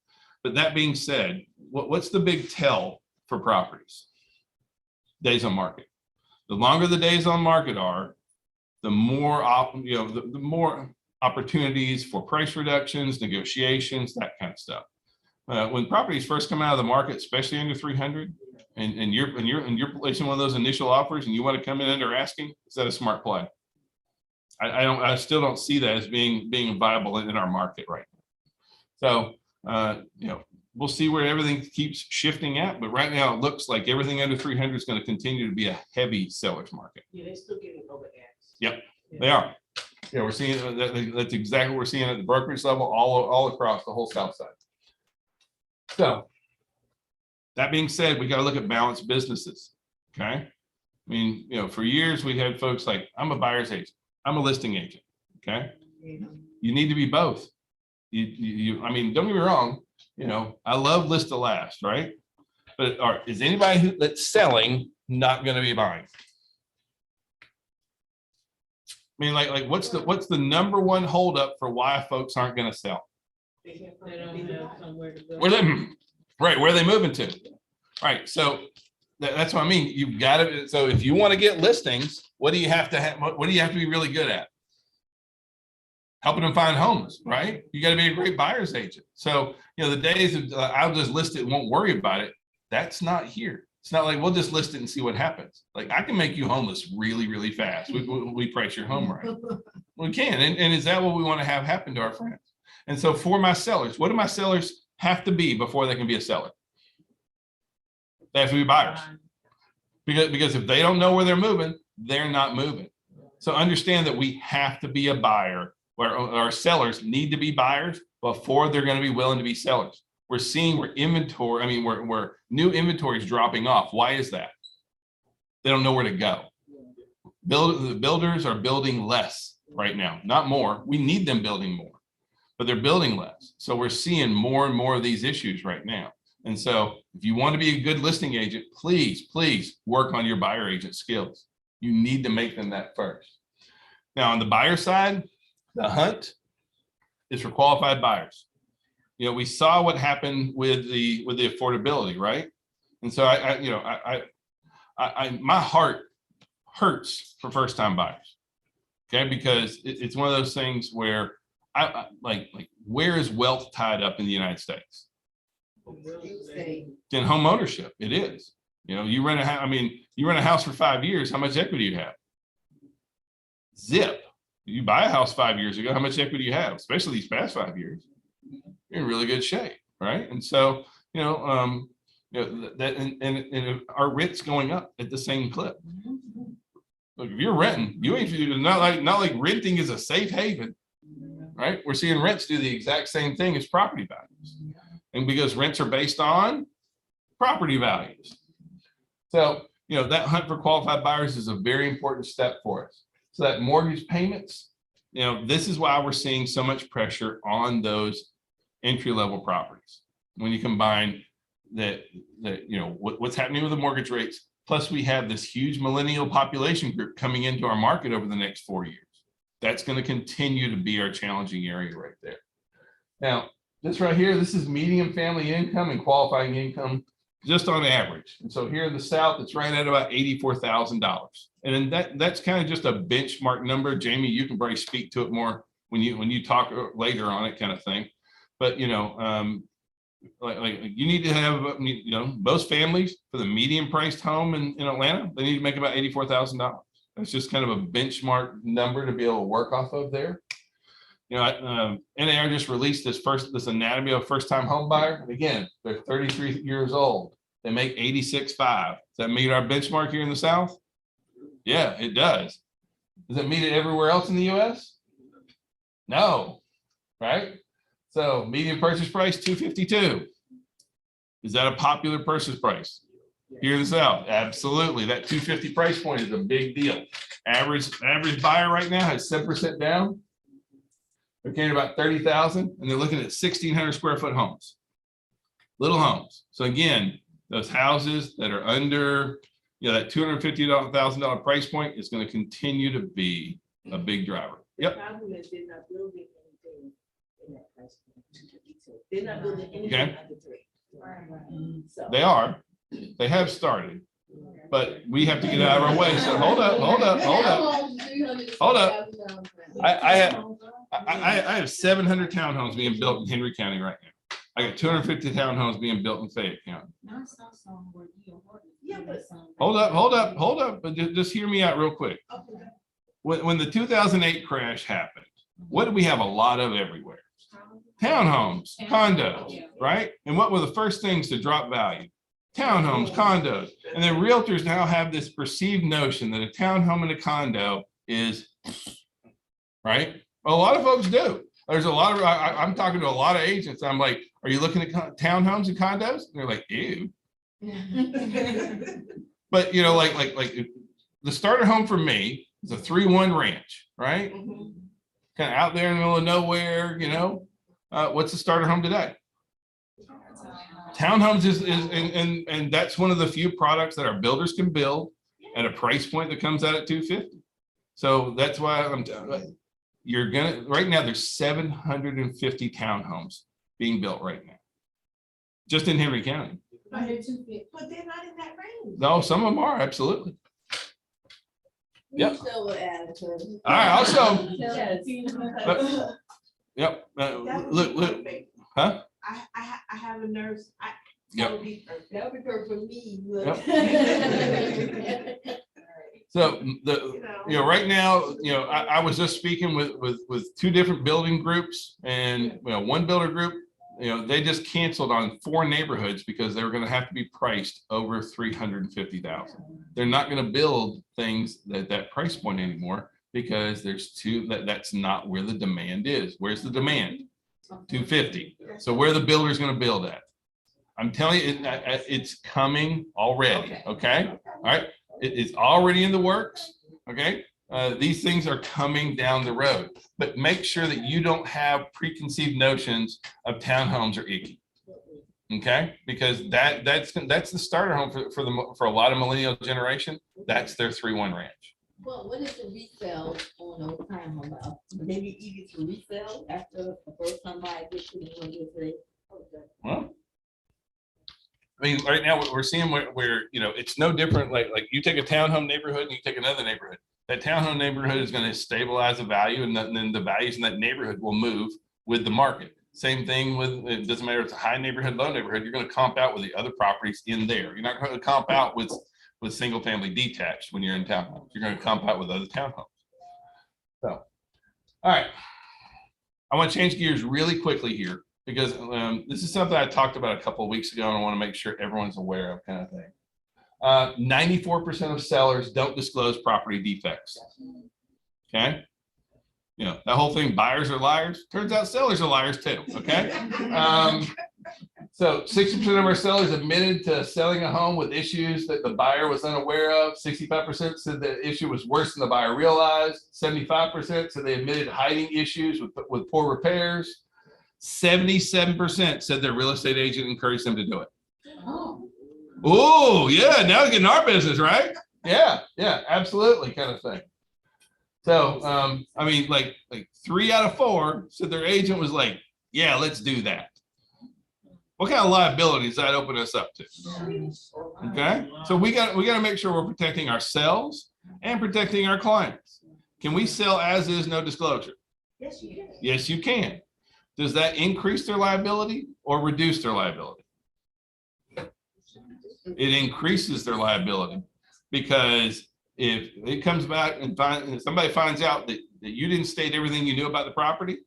B: But that being said, what's the big tell for properties? Days on market. The longer the days on market are, the more the more opportunities for price reductions, negotiations, that kind of stuff. When properties first come out of the market, especially under 300, and you're placing one of those initial offers, and you want to come in under asking, is that a smart play? I still don't see that as being viable in our market right now. So we'll see where everything keeps shifting at, but right now it looks like everything under 300 is going to continue to be a heavy seller's market.
D: Yeah, they're still getting over ads.
B: Yep, they are. Yeah, we're seeing that's exactly what we're seeing at the brokerage level all across the whole south side. So that being said, we got to look at balanced businesses. Okay. I mean, for years we had folks like, I'm a buyer's agent, I'm a listing agent. Okay. You need to be both. I mean, don't get me wrong, I love list to last, right? But is anybody that's selling not going to be buying? I mean, like what's the number one holdup for why folks aren't going to sell?
D: They don't have somewhere to go.
B: Where are they moving to? Right. So that's what I mean. You've got to. So if you want to get listings, what do you have to have? What do you have to be really good at? Helping them find homes, right? You got to be a great buyer's agent. So the days of I'll just list it and won't worry about it. That's not here. It's not like we'll just list it and see what happens. Like, I can make you homeless really, really fast. We price your home right. We can. And is that what we want to have happen to our friends? And so for my sellers, what do my sellers have to be before they can be a seller? They have to be buyers. Because if they don't know where they're moving, they're not moving. So understand that we have to be a buyer, where our sellers need to be buyers before they're going to be willing to be sellers. We're seeing where new inventory is dropping off. Why is that? They don't know where to go. The builders are building less right now, not more. We need them building more, but they're building less. So we're seeing more and more of these issues right now. And so if you want to be a good listing agent, please work on your buyer agent skills. You need to make them that first. Now, on the buyer side, the hunt is for qualified buyers. We saw what happened with the affordability, right? And so my heart hurts for first-time buyers, okay? Because it's one of those things where where is wealth tied up in the United States? In home ownership, it is. You rent a house. I mean, you rent a house for 5 years. How much equity do you have? Zip. You buy a house 5 years ago. How much equity do you have? Especially these past 5 years. You're in really good shape, right? And so, that our rent's going up at the same clip. Look, if you're renting, not like renting is a safe haven, right? We're seeing rents do the exact same thing as property values, and because rents are based on property values. So, that hunt for qualified buyers is a very important step for us. So that mortgage payments, this is why we're seeing so much pressure on those entry-level properties. When you combine that what's happening with the mortgage rates Plus we have this huge millennial population group coming into our market over the next 4 years. That's going to continue to be our challenging area right there. Now, this right here, this is median family income and qualifying income just on average. And so here in the South, it's right at about $84,000. And then that's kind of just a benchmark number. Jamie, you can probably speak to it more when you talk later on it, kind of thing. But you like you need to have, most families for the median priced home in Atlanta, they need to make about $84,000. That's just kind of a benchmark number to be able to work off of there. NAR just released this anatomy of first-time home buyer. And again, they're 33 years old. They make 86.5. Does that meet our benchmark here in the South? Yeah, it does. Does it meet it everywhere else in the US? No, right? So median purchase price, $252. Is that a popular purchase price here in the South? Absolutely. That $250 price point is a big deal. Average buyer right now has 7% down. They're carrying about 30,000 and they're looking at 1,600 square foot homes, little homes. So again, those houses that are under, that $250,000 price point is going to continue to be a big driver. Yep.
D: They're not building anything in that price point. They're not building anything
B: Okay.
D: under 3. So.
B: They are. They have started, but we have to get out of our way. So hold up. I have 700 townhomes being built in Henry County right now. I got 250 townhomes being built in Fayette County.
D: Yeah, but
B: Hold up. But just hear me out real quick. When the 2008 crash happened, what did we have a lot of everywhere? Townhomes, condos, right? And what were the first things to drop value? Townhomes, condos. And then realtors now have this perceived notion that a townhome and a condo is, right? Well, a lot of folks do. There's a lot of, I'm talking to a lot of agents. I'm like, are you looking at townhomes and condos? And they're like, ew. But like the starter home for me is a 3-1 ranch, right? Kind of out there in the middle of nowhere, what's the starter home today? Townhomes is and that's one of the few products that our builders can build at a price point that comes out at $250. So that's why right now there's 750 townhomes being built right now, just in Henry County.
D: But they're not in that range.
B: No, some of them are, absolutely. Yep.
D: All
B: right, I'll show. Yep. Look. Huh?
D: I have a nurse.
B: Yep.
D: That would be perfect for me.
B: So right now, I was just speaking with 2 different building groups, and one builder group, they just canceled on 4 neighborhoods because they were going to have to be priced over $350,000. They're not going to build things at that price point anymore because that's not where the demand is. Where's the demand? 250. So where are the builders going to build at? I'm telling you, it's coming already. Okay. All right. It's already in the works. Okay. These things are coming down the road, but make sure that you don't have preconceived notions of townhomes are icky. Okay. Because that's the starter home for a lot of millennial generation. That's their 3-1 ranch.
C: Well, what is the resale on those townhomes? Maybe easy to resell after the first time buyer gets to the
B: Well, I mean, right now we're seeing where it's no different. Like you take a townhome neighborhood and you take another neighborhood. That townhome neighborhood is going to stabilize the value, and then the values in that neighborhood will move with the market. Same thing it doesn't matter if it's a high neighborhood, low neighborhood. You're going to comp out with the other properties in there. You're not going to comp out with single family detached when you're in townhomes. You're going to comp out with other townhomes. So, all right. I want to change gears really quickly here because this is something I talked about a couple of weeks ago, and I want to make sure everyone's aware of, kind of thing. 94% of sellers don't disclose property defects. Okay. That whole thing, buyers are liars. Turns out sellers are liars too. Okay. So 60% of our sellers admitted to selling a home with issues that the buyer was unaware of. 65% said the issue was worse than the buyer realized. 75% said they admitted hiding issues with poor repairs. 77% said their real estate agent encouraged them to do it.
C: Oh.
B: Oh, yeah, now we're getting our business, right? Yeah, absolutely, kind of thing. So, I mean, like 3 out of 4 said their agent was like, yeah, let's do that. What kind of liability does that open us up to? Okay, so we got to make sure we're protecting ourselves and protecting our clients. Can we sell as is, no disclosure?
D: Yes, you can.
B: Yes, you can. Does that increase their liability or reduce their liability? It increases their liability, because if it comes back and somebody finds out that you didn't state everything you knew about the property,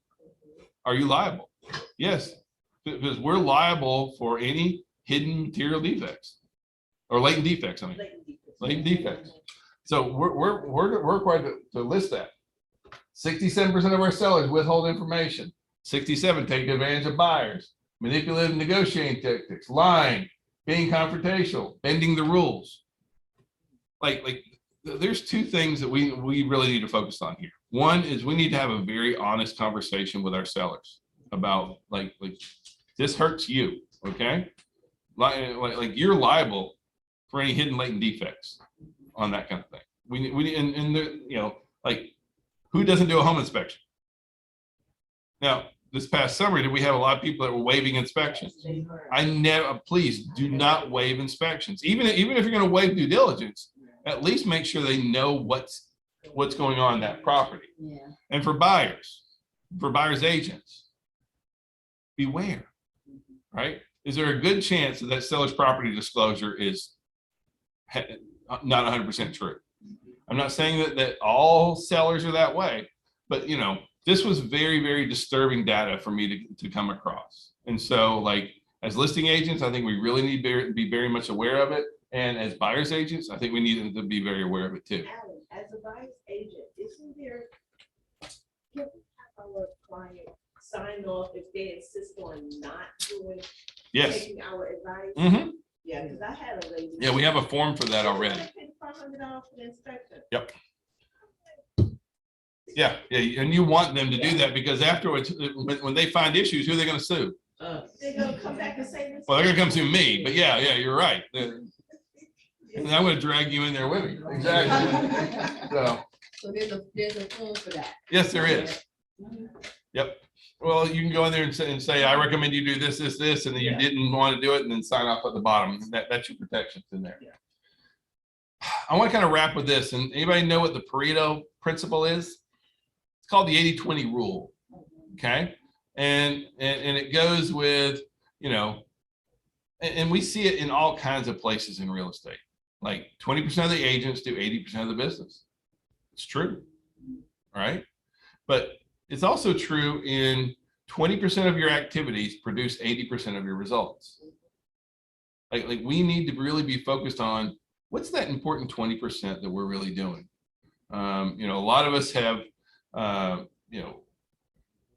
B: are you liable? Yes, because we're liable for any hidden material defects or latent defects. I mean, latent defects. So we're required to list that. 67% of our sellers withhold information. 67 take advantage of buyers, manipulative negotiating tactics, lying, being confrontational, bending the rules. Like there's 2 things that we really need to focus on here. One is we need to have a very honest conversation with our sellers about like this hurts you, okay? Like you're liable for any hidden latent defects on that kind of thing. We and the, you know, like, who doesn't do a home inspection? Now, this past summer, did we have a lot of people that were waiving inspections? I never, please do not waive inspections. Even if you're going to waive due diligence, at least make sure they know what's going on in that property.
C: Yeah.
B: And for buyers agents, beware, right? Is there a good chance that seller's property disclosure is not 100% true? I'm not saying that all sellers are that way, but you know, this was very, very disturbing data for me to come across. And so, like, as listing agents, I think we really need to be very much aware of it. And as buyer's agents, I think we need to be very aware of it too.
D: Alan, as a buyer's agent, isn't there, can we have our client sign off if they insist on not doing,
B: Yes.
D: taking our advice?
B: Mm-hmm.
D: Yeah, because I had a lady.
B: Yeah, we have a form for that already.
D: $500 for the inspection.
B: Yep. Yeah, and you want them to do that, because afterwards, when they find issues, who are they going to sue?
D: They're gonna come back and say this.
B: Well, they're going to come sue me, but yeah, you're right. And I'm going to drag you in there with me. Exactly.
C: So there's a form for that.
B: Yes, there is. Yep. Well, you can go in there and say, I recommend you do this, and then you didn't want to do it, and then sign off at the bottom. That's your protections in there.
D: Yeah.
B: I want to kind of wrap with this. And anybody know what the Burrito Principle is? It's called the 80-20 rule. Okay. And it goes with, you know, and we see it in all kinds of places in real estate. Like 20% of the agents do 80% of the business. It's true. Right. But it's also true in 20% of your activities produce 80% of your results. Like we need to really be focused on what's that important 20% that we're really doing. You know, a lot of us have, you know,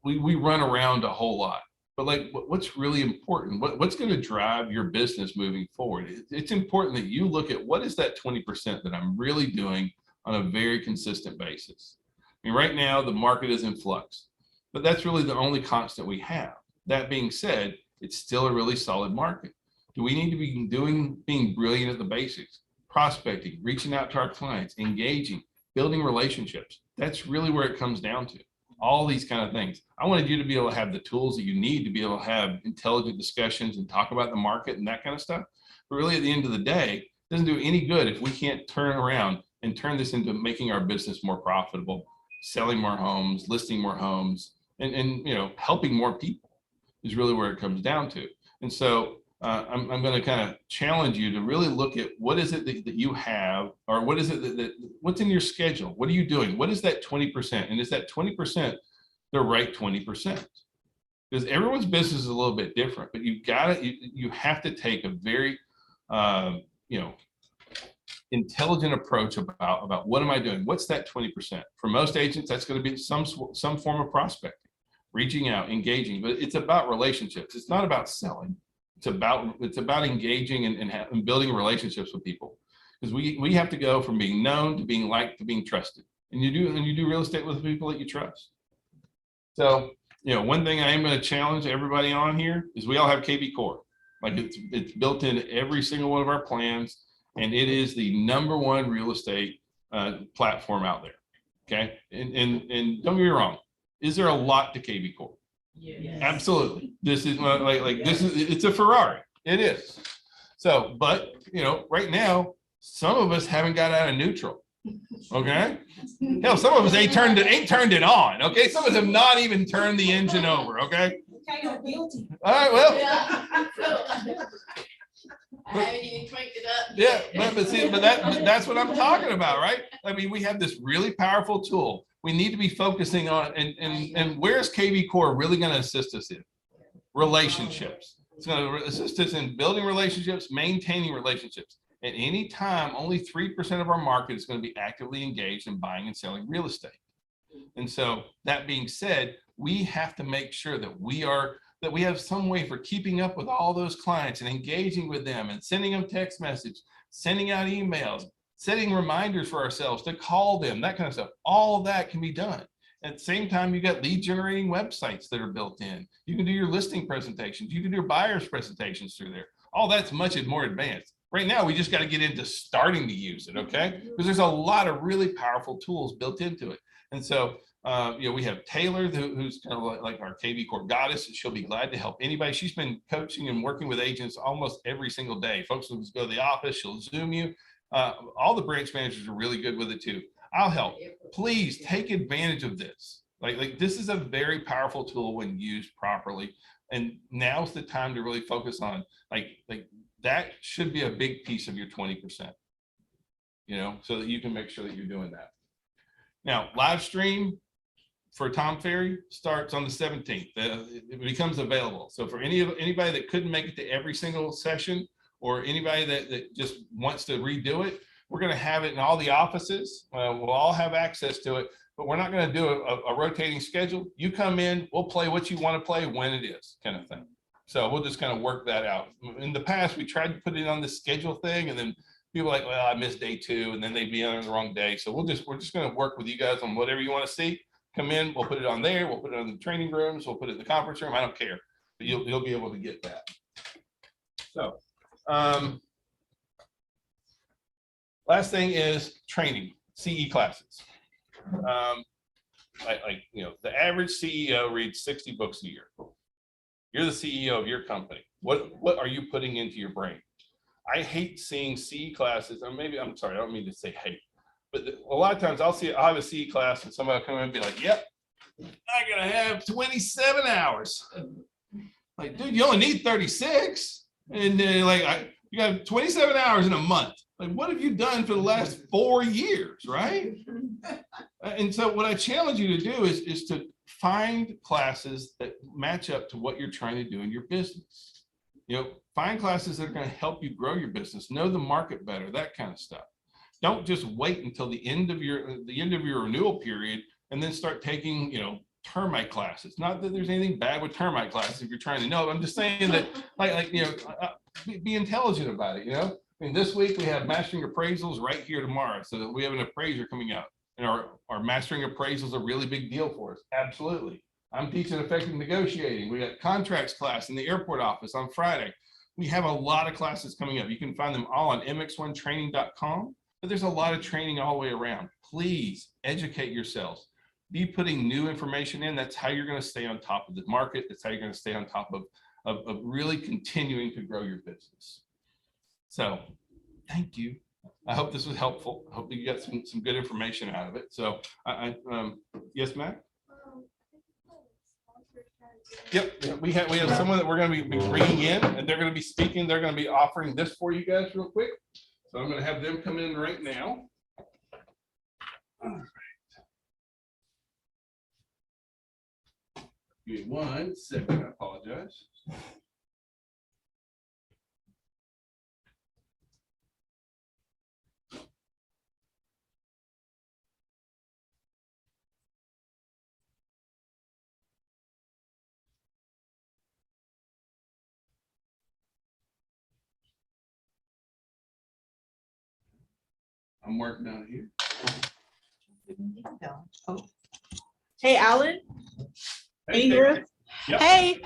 B: we run around a whole lot, but like what's really important, what's going to drive your business moving forward? It's important that you look at what is that 20% that I'm really doing on a very consistent basis. I mean, right now the market is in flux, but that's really the only constant we have. That being said, it's still a really solid market. Do we need to be being brilliant at the basics, prospecting, reaching out to our clients, engaging, building relationships? That's really where it comes down to. All these kind of things. I wanted you to be able to have the tools that you need to be able to have intelligent discussions and talk about the market and that kind of stuff. But really, at the end of the day, it doesn't do any good if we can't turn around and turn this into making our business more profitable, selling more homes, listing more homes, and you know, helping more people is really where it comes down to. And so I'm going to kind of challenge you to really look at what is it that you have, or what is it that what's in your schedule? What are you doing? What is that 20%? And is that 20% the right 20%? Because everyone's business is a little bit different, but you have to take a very, you know, intelligent approach about what am I doing? What's that 20%? For most agents, that's going to be some form of prospecting, reaching out, engaging, but it's about relationships. It's not about selling. It's about engaging and building relationships with people, because we have to go from being known to being liked to being trusted, and you do real estate with the people that you trust. So, you know, one thing I am going to challenge everybody on here is we all have KV Core. Like it's built into every single one of our plans, and it is the #1 real estate platform out there. Okay, and don't get me wrong, is there a lot to KB Corp?
C: Yes.
B: Absolutely. This is like this is it's a Ferrari. It is. So, but right now, some of us haven't got out of neutral. Okay. Hell, some of us ain't turned it on. Okay. Some of us have not even turned the engine over. Okay.
C: Guilty.
B: All right. Well.
C: Yeah. I haven't even cranked it up.
B: Yeah, but that's what I'm talking about, right? I mean, we have this really powerful tool. We need to be focusing on, and where's KB Core really going to assist us in? Relationships. It's going to assist us in building relationships, maintaining relationships. At any time, only 3% of our market is going to be actively engaged in buying and selling real estate. And so that being said, we have to make sure that we have some way for keeping up with all those clients and engaging with them and sending them text message, sending out emails, setting reminders for ourselves to call them, that kind of stuff. All of that can be done. At the same time, you got lead generating websites that are built in. You can do your listing presentations. You can do your buyers presentations through there. All that's much more advanced. Right now, we just got to get into starting to use it, okay? Because there's a lot of really powerful tools built into it. And so, we have Taylor, who's kind of like our KB Core goddess. She'll be glad to help anybody. She's been coaching and working with agents almost every single day. Folks will just go to the office. She'll Zoom you. All the branch managers are really good with it too. I'll help. Please take advantage of this. Like this is a very powerful tool when used properly. And now's the time to really focus on like that should be a big piece of your 20%, so that you can make sure that you're doing that. Now, live stream for Tom Ferry starts on the 17th. It becomes available. So for anybody that couldn't make it to every single session, or anybody that just wants to redo it, we're going to have it in all the offices. We'll all have access to it, but we're not going to do a rotating schedule. You come in, we'll play what you want to play when it is, kind of thing. So we'll just kind of work that out. In the past, we tried to put it on the schedule thing, and then people are like, well, I missed day 2, and then they'd be on the wrong day. So we're just going to work with you guys on whatever you want to see. Come in, we'll put it on there. We'll put it on the training rooms. We'll put it in the conference room. I don't care, but you'll be able to get that. So, last thing is training, CE classes. The average CEO reads 60 books a year. You're the CEO of your company. What are you putting into your brain? I hate seeing CE classes, or maybe, I'm sorry, I don't mean to say hate, but a lot of times I'll have a CE class and somebody will come in and be like, yep, I'm gonna have 27 hours. Like, dude, you only need 36. And you got 27 hours in a month. Like, what have you done for the last 4 years, right? And so what I challenge you to do is to find classes that match up to what you're trying to do in your business. Find classes that are going to help you grow your business, know the market better, that kind of stuff. Don't just wait until the end of your renewal period and then start taking, termite classes. Not that there's anything bad with termite classes if you're trying to know. I'm just saying that be intelligent about it. I mean, this week we have mastering appraisals right here tomorrow. So we have an appraiser coming out, and our mastering appraisals are a really big deal for us. Absolutely. I'm teaching effective negotiating. We got contracts class in the airport office on Friday. We have a lot of classes coming up. You can find them all on mx1training.com, but there's a lot of training all the way around. Please educate yourselves. Be putting new information in. That's how you're going to stay on top of the market. That's how you're going to stay on top of really continuing to grow your business. So thank you. I hope this was helpful. I hope you got some good information out of it. So yes, Matt? Yep, we have someone that we're going to be bringing in, and they're going to be speaking. They're going to be offering this for you guys real quick. So I'm going to have them come in right now. All right. Give me 1 second. I apologize. I'm working on it here.
E: Hey, Alan.
B: Hey,
E: Ingrid.
B: Yep.
E: Hey,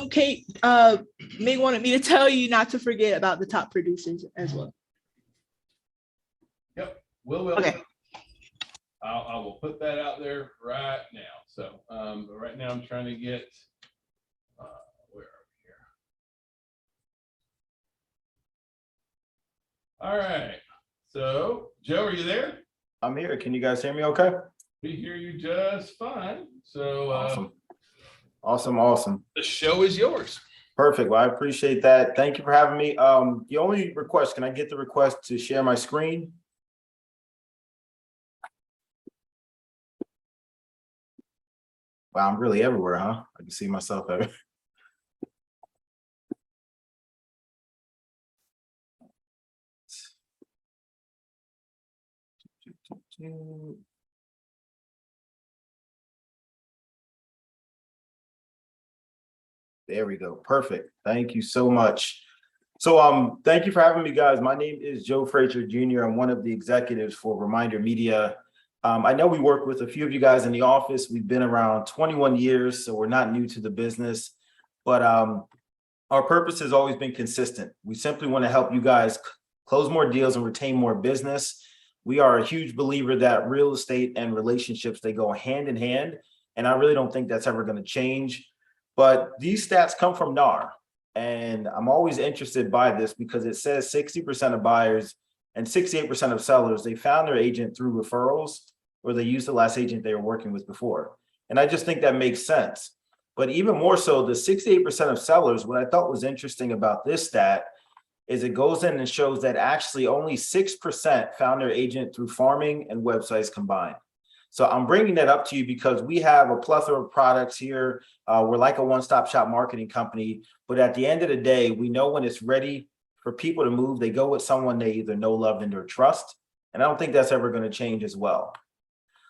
E: Kate, Meg wanted me to tell you not to forget about the top producers as well.
B: Yep, will.
E: Okay.
B: I will put that out there right now. So, but right now I'm trying to get, where are we here? All right. So, Joe, are you there?
F: I'm here. Can you guys hear me okay?
B: We hear you just fine. So,
F: Awesome.
B: the show is yours.
F: Perfect. Well, I appreciate that. Thank you for having me. The only request, can I get the request to share my screen? Wow, I'm really everywhere, huh? I can see myself everywhere. There we go. Perfect. Thank you so much. So thank you for having me, guys. My name is Joe Frazier Jr. I'm one of the executives for Reminder Media. I know we work with a few of you guys in the office. We've been around 21 years, so we're not new to the business, but our purpose has always been consistent. We simply want to help you guys close more deals and retain more business. We are a huge believer that real estate and relationships, they go hand in hand, and I really don't think that's ever going to change. But these stats come from NAR, and I'm always interested by this because it says 60% of buyers and 68% of sellers, they found their agent through referrals or they used the last agent they were working with before. And I just think that makes sense. But even more so, the 68% of sellers, what I thought was interesting about this stat is it goes in and shows that actually only 6% found their agent through farming and websites combined. So I'm bringing that up to you because we have a plethora of products here. We're like a one-stop shop marketing company, but at the end of the day, we know when it's ready for people to move, they go with someone they either know, love, and or trust. And I don't think that's ever going to change as well.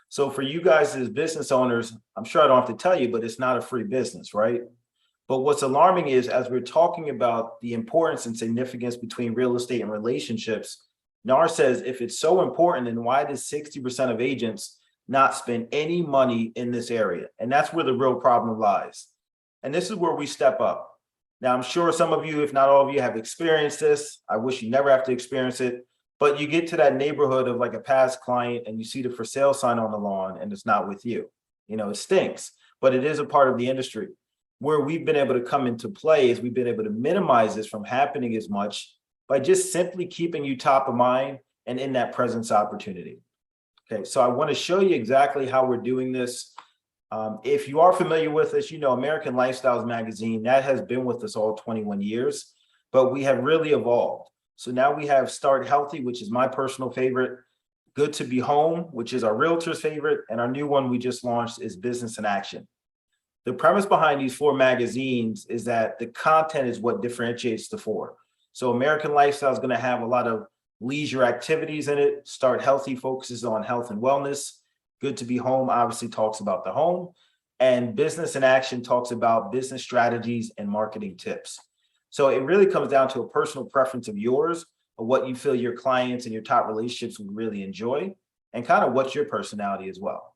F: So for you guys as business owners, I'm sure I don't have to tell you, but it's not a free business, right? But what's alarming is as we're talking about the importance and significance between real estate and relationships, NAR says if it's so important, then why does 60% of agents not spend any money in this area? And that's where the real problem lies. And this is where we step up. Now, I'm sure some of you, if not all of you, have experienced this. I wish you never have to experience it. But you get to that neighborhood of like a past client and you see the for sale sign on the lawn and it's not with you. You know, it stinks, but it is a part of the industry. Where we've been able to come into play is we've been able to minimize this from happening as much by just simply keeping you top of mind and in that presence opportunity. Okay, so I want to show you exactly how we're doing this. If you are familiar with us, you know, American Lifestyles magazine, that has been with us all 21 years, but we have really evolved. So now we have Start Healthy, which is my personal favorite, Good to Be Home, which is our realtor's favorite, and our new one we just launched is Business in Action. The premise behind these four magazines is that the content is what differentiates the four. So American Lifestyle is going to have a lot of leisure activities in it. Start Healthy focuses on health and wellness. Good to Be Home obviously talks about the home. And Business in Action talks about business strategies and marketing tips. So it really comes down to a personal preference of yours, of what you feel your clients and your top relationships would really enjoy, and kind of what's your personality as well.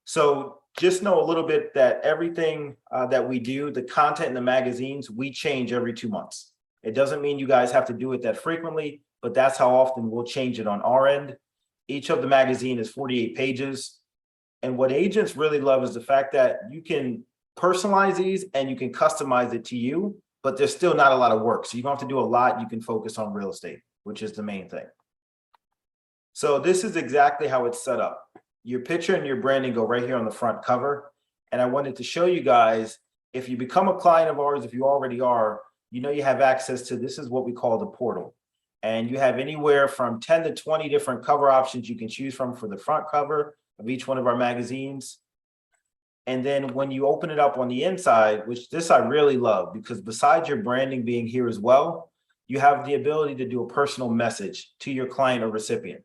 F: So just know a little bit that everything that we do, the content in the magazines, we change every 2 months. It doesn't mean you guys have to do it that frequently, but that's how often we'll change it on our end. Each of the magazine is 48 pages. And what agents really love is the fact that you can personalize these and you can customize it to you, but there's still not a lot of work. So you don't have to do a lot. You can focus on real estate, which is the main thing. So this is exactly how it's set up. Your picture and your branding go right here on the front cover. And I wanted to show you guys, if you become a client of ours, if you already are, you know you have access to, this is what we call the portal. And you have anywhere from 10 to 20 different cover options you can choose from for the front cover of each one of our magazines. And then when you open it up on the inside, which this I really love, because besides your branding being here as well, you have the ability to do a personal message to your client or recipient.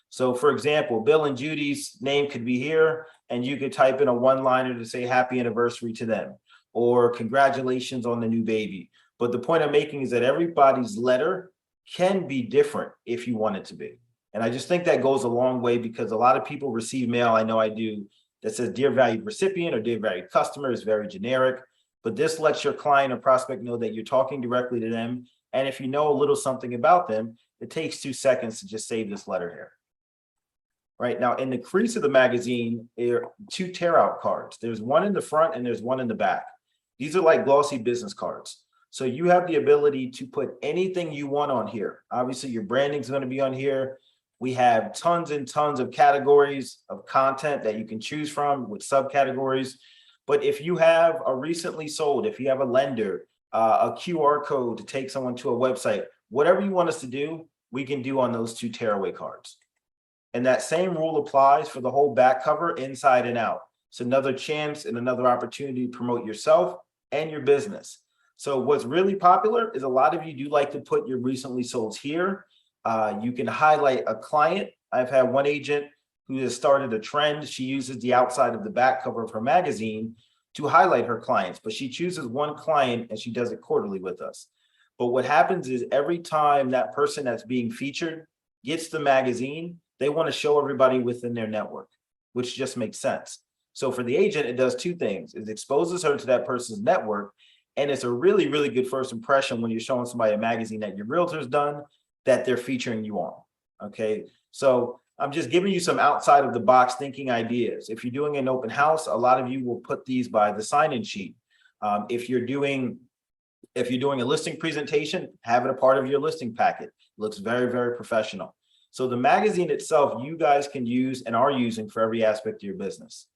F: So for example, Bill and Judy's name could be here, and you could type in a one-liner to say happy anniversary to them, or congratulations on the new baby. But the point I'm making is that everybody's letter can be different if you want it to be. And I just think that goes a long way, because a lot of people receive mail, I know I do, that says dear valued recipient or dear valued customer is very generic. but this lets your client or prospect know that you're talking directly to them. And if you know a little something about them, it takes 2 seconds to just save this letter here. Right now, in the crease of the magazine, there are 2 tear out cards. There's one in the front and there's one in the back. These are like glossy business cards. So you have the ability to put anything you want on here. Obviously, your branding is going to be on here. We have tons and tons of categories of content that you can choose from with subcategories. But if you have a recently sold, if you have a lender, a QR code to take someone to a website, whatever you want us to do, we can do on those 2 tearaway cards. And that same rule applies for the whole back cover inside and out. It's another chance and another opportunity to promote yourself and your business. So what's really popular is a lot of you do like to put your recently solds here. You can highlight a client. I've had one agent who has started a trend. She uses the outside of the back cover of her magazine to highlight her clients, but she chooses one client and she does it quarterly with us. But what happens is every time that person that's being featured gets the magazine, they want to show everybody within their network, which just makes sense. So for the agent, it does 2 things. It exposes her to that person's network, and it's a really, really good first impression when you're showing somebody a magazine that your realtor's done that they're featuring you on. Okay, so I'm just giving you some outside of the box thinking ideas. If you're doing an open house, a lot of you will put these by the sign-in sheet. If you're doing a listing presentation, have it a part of your listing packet. It looks very, very professional. So the magazine itself, you guys can use and are using for every aspect of your business.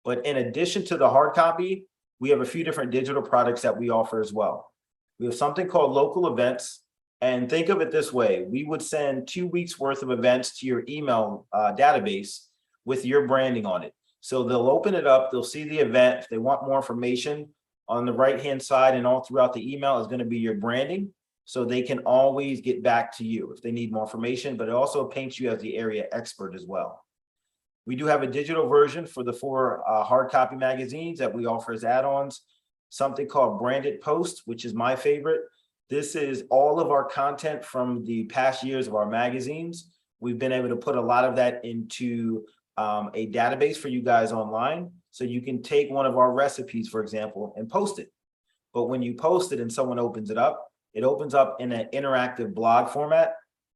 F: But in addition to the hard copy, we have a few different digital products that we offer as well. We have something called local events. And think of it this way. We would send 2 weeks worth of events to your email database with your branding on it. So they'll open it up, they'll see the event. If they want more information, on the right-hand side and all throughout the email is going to be your branding. So they can always get back to you if they need more information, but it also paints you as the area expert as well. We do have a digital version for the 4 hard copy magazines that we offer as add-ons, something called Branded Post, which is my favorite. This is all of our content from the past years of our magazines. We've been able to put a lot of that into a database for you guys online. So you can take one of our recipes, for example, and post it. But when you post it and someone opens it opens up in an interactive blog format.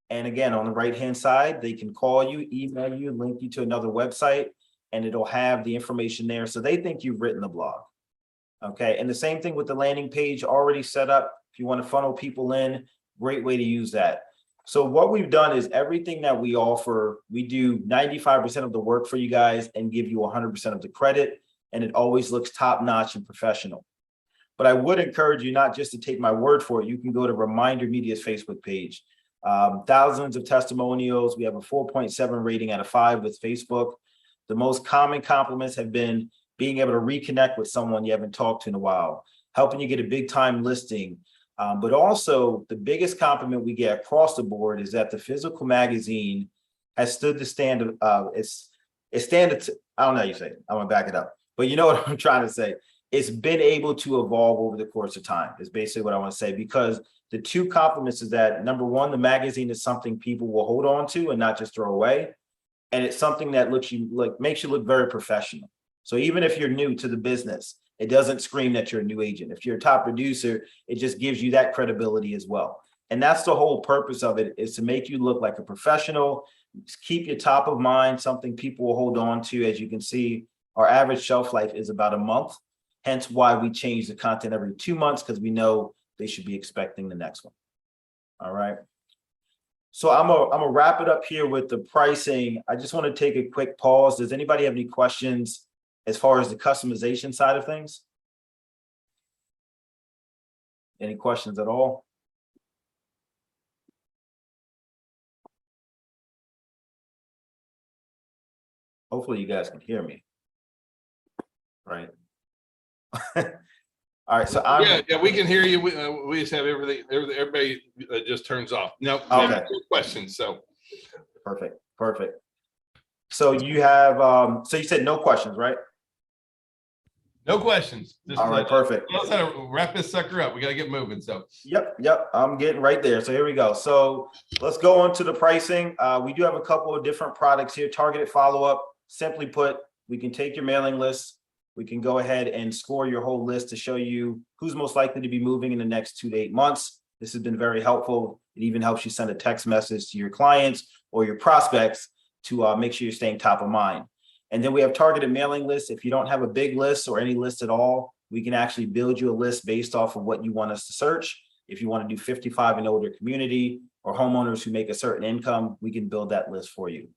F: And again, on the right-hand side, they can call you, email you, link you to another website, and it'll have the information there. So they think you've written the blog. Okay, and the same thing with the landing page already set up. If you want to funnel people in, great way to use that. So what we've done is everything that we offer, we do 95% of the work for you guys and give you 100% of the credit. And it always looks top-notch and professional. But I would encourage you not just to take my word for it. You can go to Reminder Media's Facebook page. Thousands of testimonials. We have a 4.7 rating out of 5 with Facebook. The most common compliments have been being able to reconnect with someone you haven't talked to in a while, helping you get a big time listing. But also the biggest compliment we get across the board is that the physical magazine has stood the stand of I don't know how you say it. I'm gonna back it up, but you know what I'm trying to say. It's been able to evolve over the course of time is basically what I want to say, because the 2 compliments is that number 1, the magazine is something people will hold on to and not just throw away. And it's something that makes you look very professional. So even if you're new to the business, it doesn't scream that you're a new agent. If you're a top producer, it just gives you that credibility as well. And that's the whole purpose of it, is to make you look like a professional, keep you top of mind, something people will hold on to. As you can see, our average shelf life is about a month. Hence why we change the content every 2 months, because we know they should be expecting the next one. All right. So I'm gonna wrap it up here with the pricing. I just want to take a quick pause. Does anybody have any questions as far as the customization side of things? Any questions at all? Hopefully you guys can hear me. Right. All right, so
B: Yeah, we can hear you. We just have everybody just turns off. No,
F: Okay.
B: Questions. So
F: perfect. So you have so you said no questions, right?
B: no questions.
F: All right, perfect.
B: Let's how to wrap this sucker up. We got to get moving. So
F: Yep, I'm getting right there. So here we go. So let's go on to the pricing. We do have a couple of different products here. Targeted follow-up. Simply put, we can take your mailing list, We can go ahead and score your whole list to show you who's most likely to be moving in the next 2 to 8 months. This has been very helpful. It even helps you send a text message to your clients or your prospects to make sure you're staying top of mind. And then we have targeted mailing lists. If you don't have a big list or any list at all, we can actually build you a list based off of what you want us to search. If you want to do 55 and older community or homeowners who make a certain income, we can build that list for you.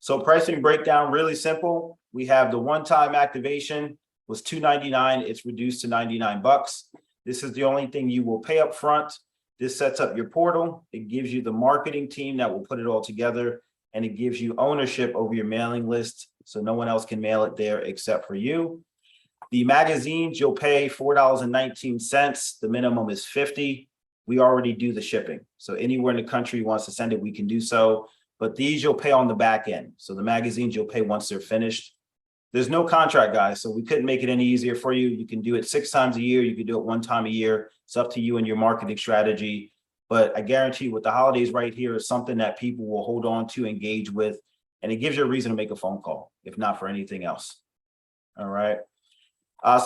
F: So pricing breakdown, really simple. We have the one-time activation was $299. It's reduced to $99. This is the only thing you will pay up front. This sets up your portal. It gives you the marketing team that will put it all together, and it gives you ownership over your mailing list. So no one else can mail it there except for you. The magazines, you'll pay $4.19. The minimum is $50. We already do the shipping. So anywhere in the country wants to send it, we can do so. But these you'll pay on the back end. So the magazines you'll pay once they're finished. There's no contract, guys, so we couldn't make it any easier for you. You can do it 6 times a year. You can do it 1 time a year. It's up to you and your marketing strategy. But I guarantee with the holidays right here is something that people will hold on to, engage with, and it gives you a reason to make a phone call, if not for anything else. All right.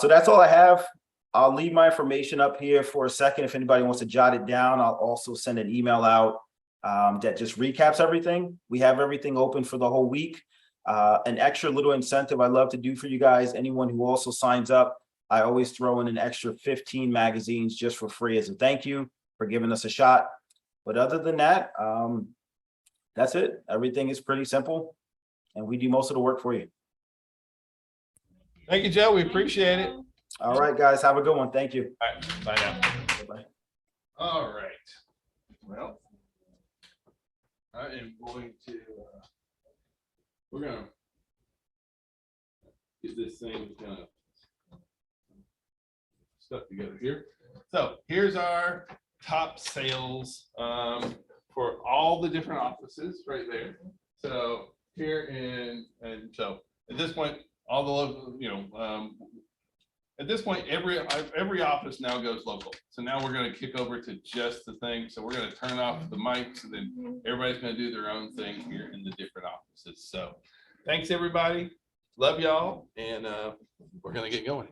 F: So that's all I have. I'll leave my information up here for a second. If anybody wants to jot it down, I'll also send an email out that just recaps everything. We have everything open for the whole week. An extra little incentive I love to do for you guys. Anyone who also signs up, I always throw in an extra 15 magazines just for free as a thank you for giving us a shot. But other than that, that's it. Everything is pretty simple, and we do most of the work for you.
B: Thank you, Joe. We appreciate it.
F: All right, guys, have a good one. Thank you.
B: All right, bye now.
F: Bye.
B: All right. Well, I am going to, we're gonna get this thing kind of stuck together here. So here's our top sales for all the different offices right there. So here and so at this point, all the local, at this point, every office now goes local. So now we're going to kick over to just the thing. So we're going to turn off the mics, and then everybody's going to do their own thing here in the different offices. So thanks, everybody. Love y'all. And we're going to get going.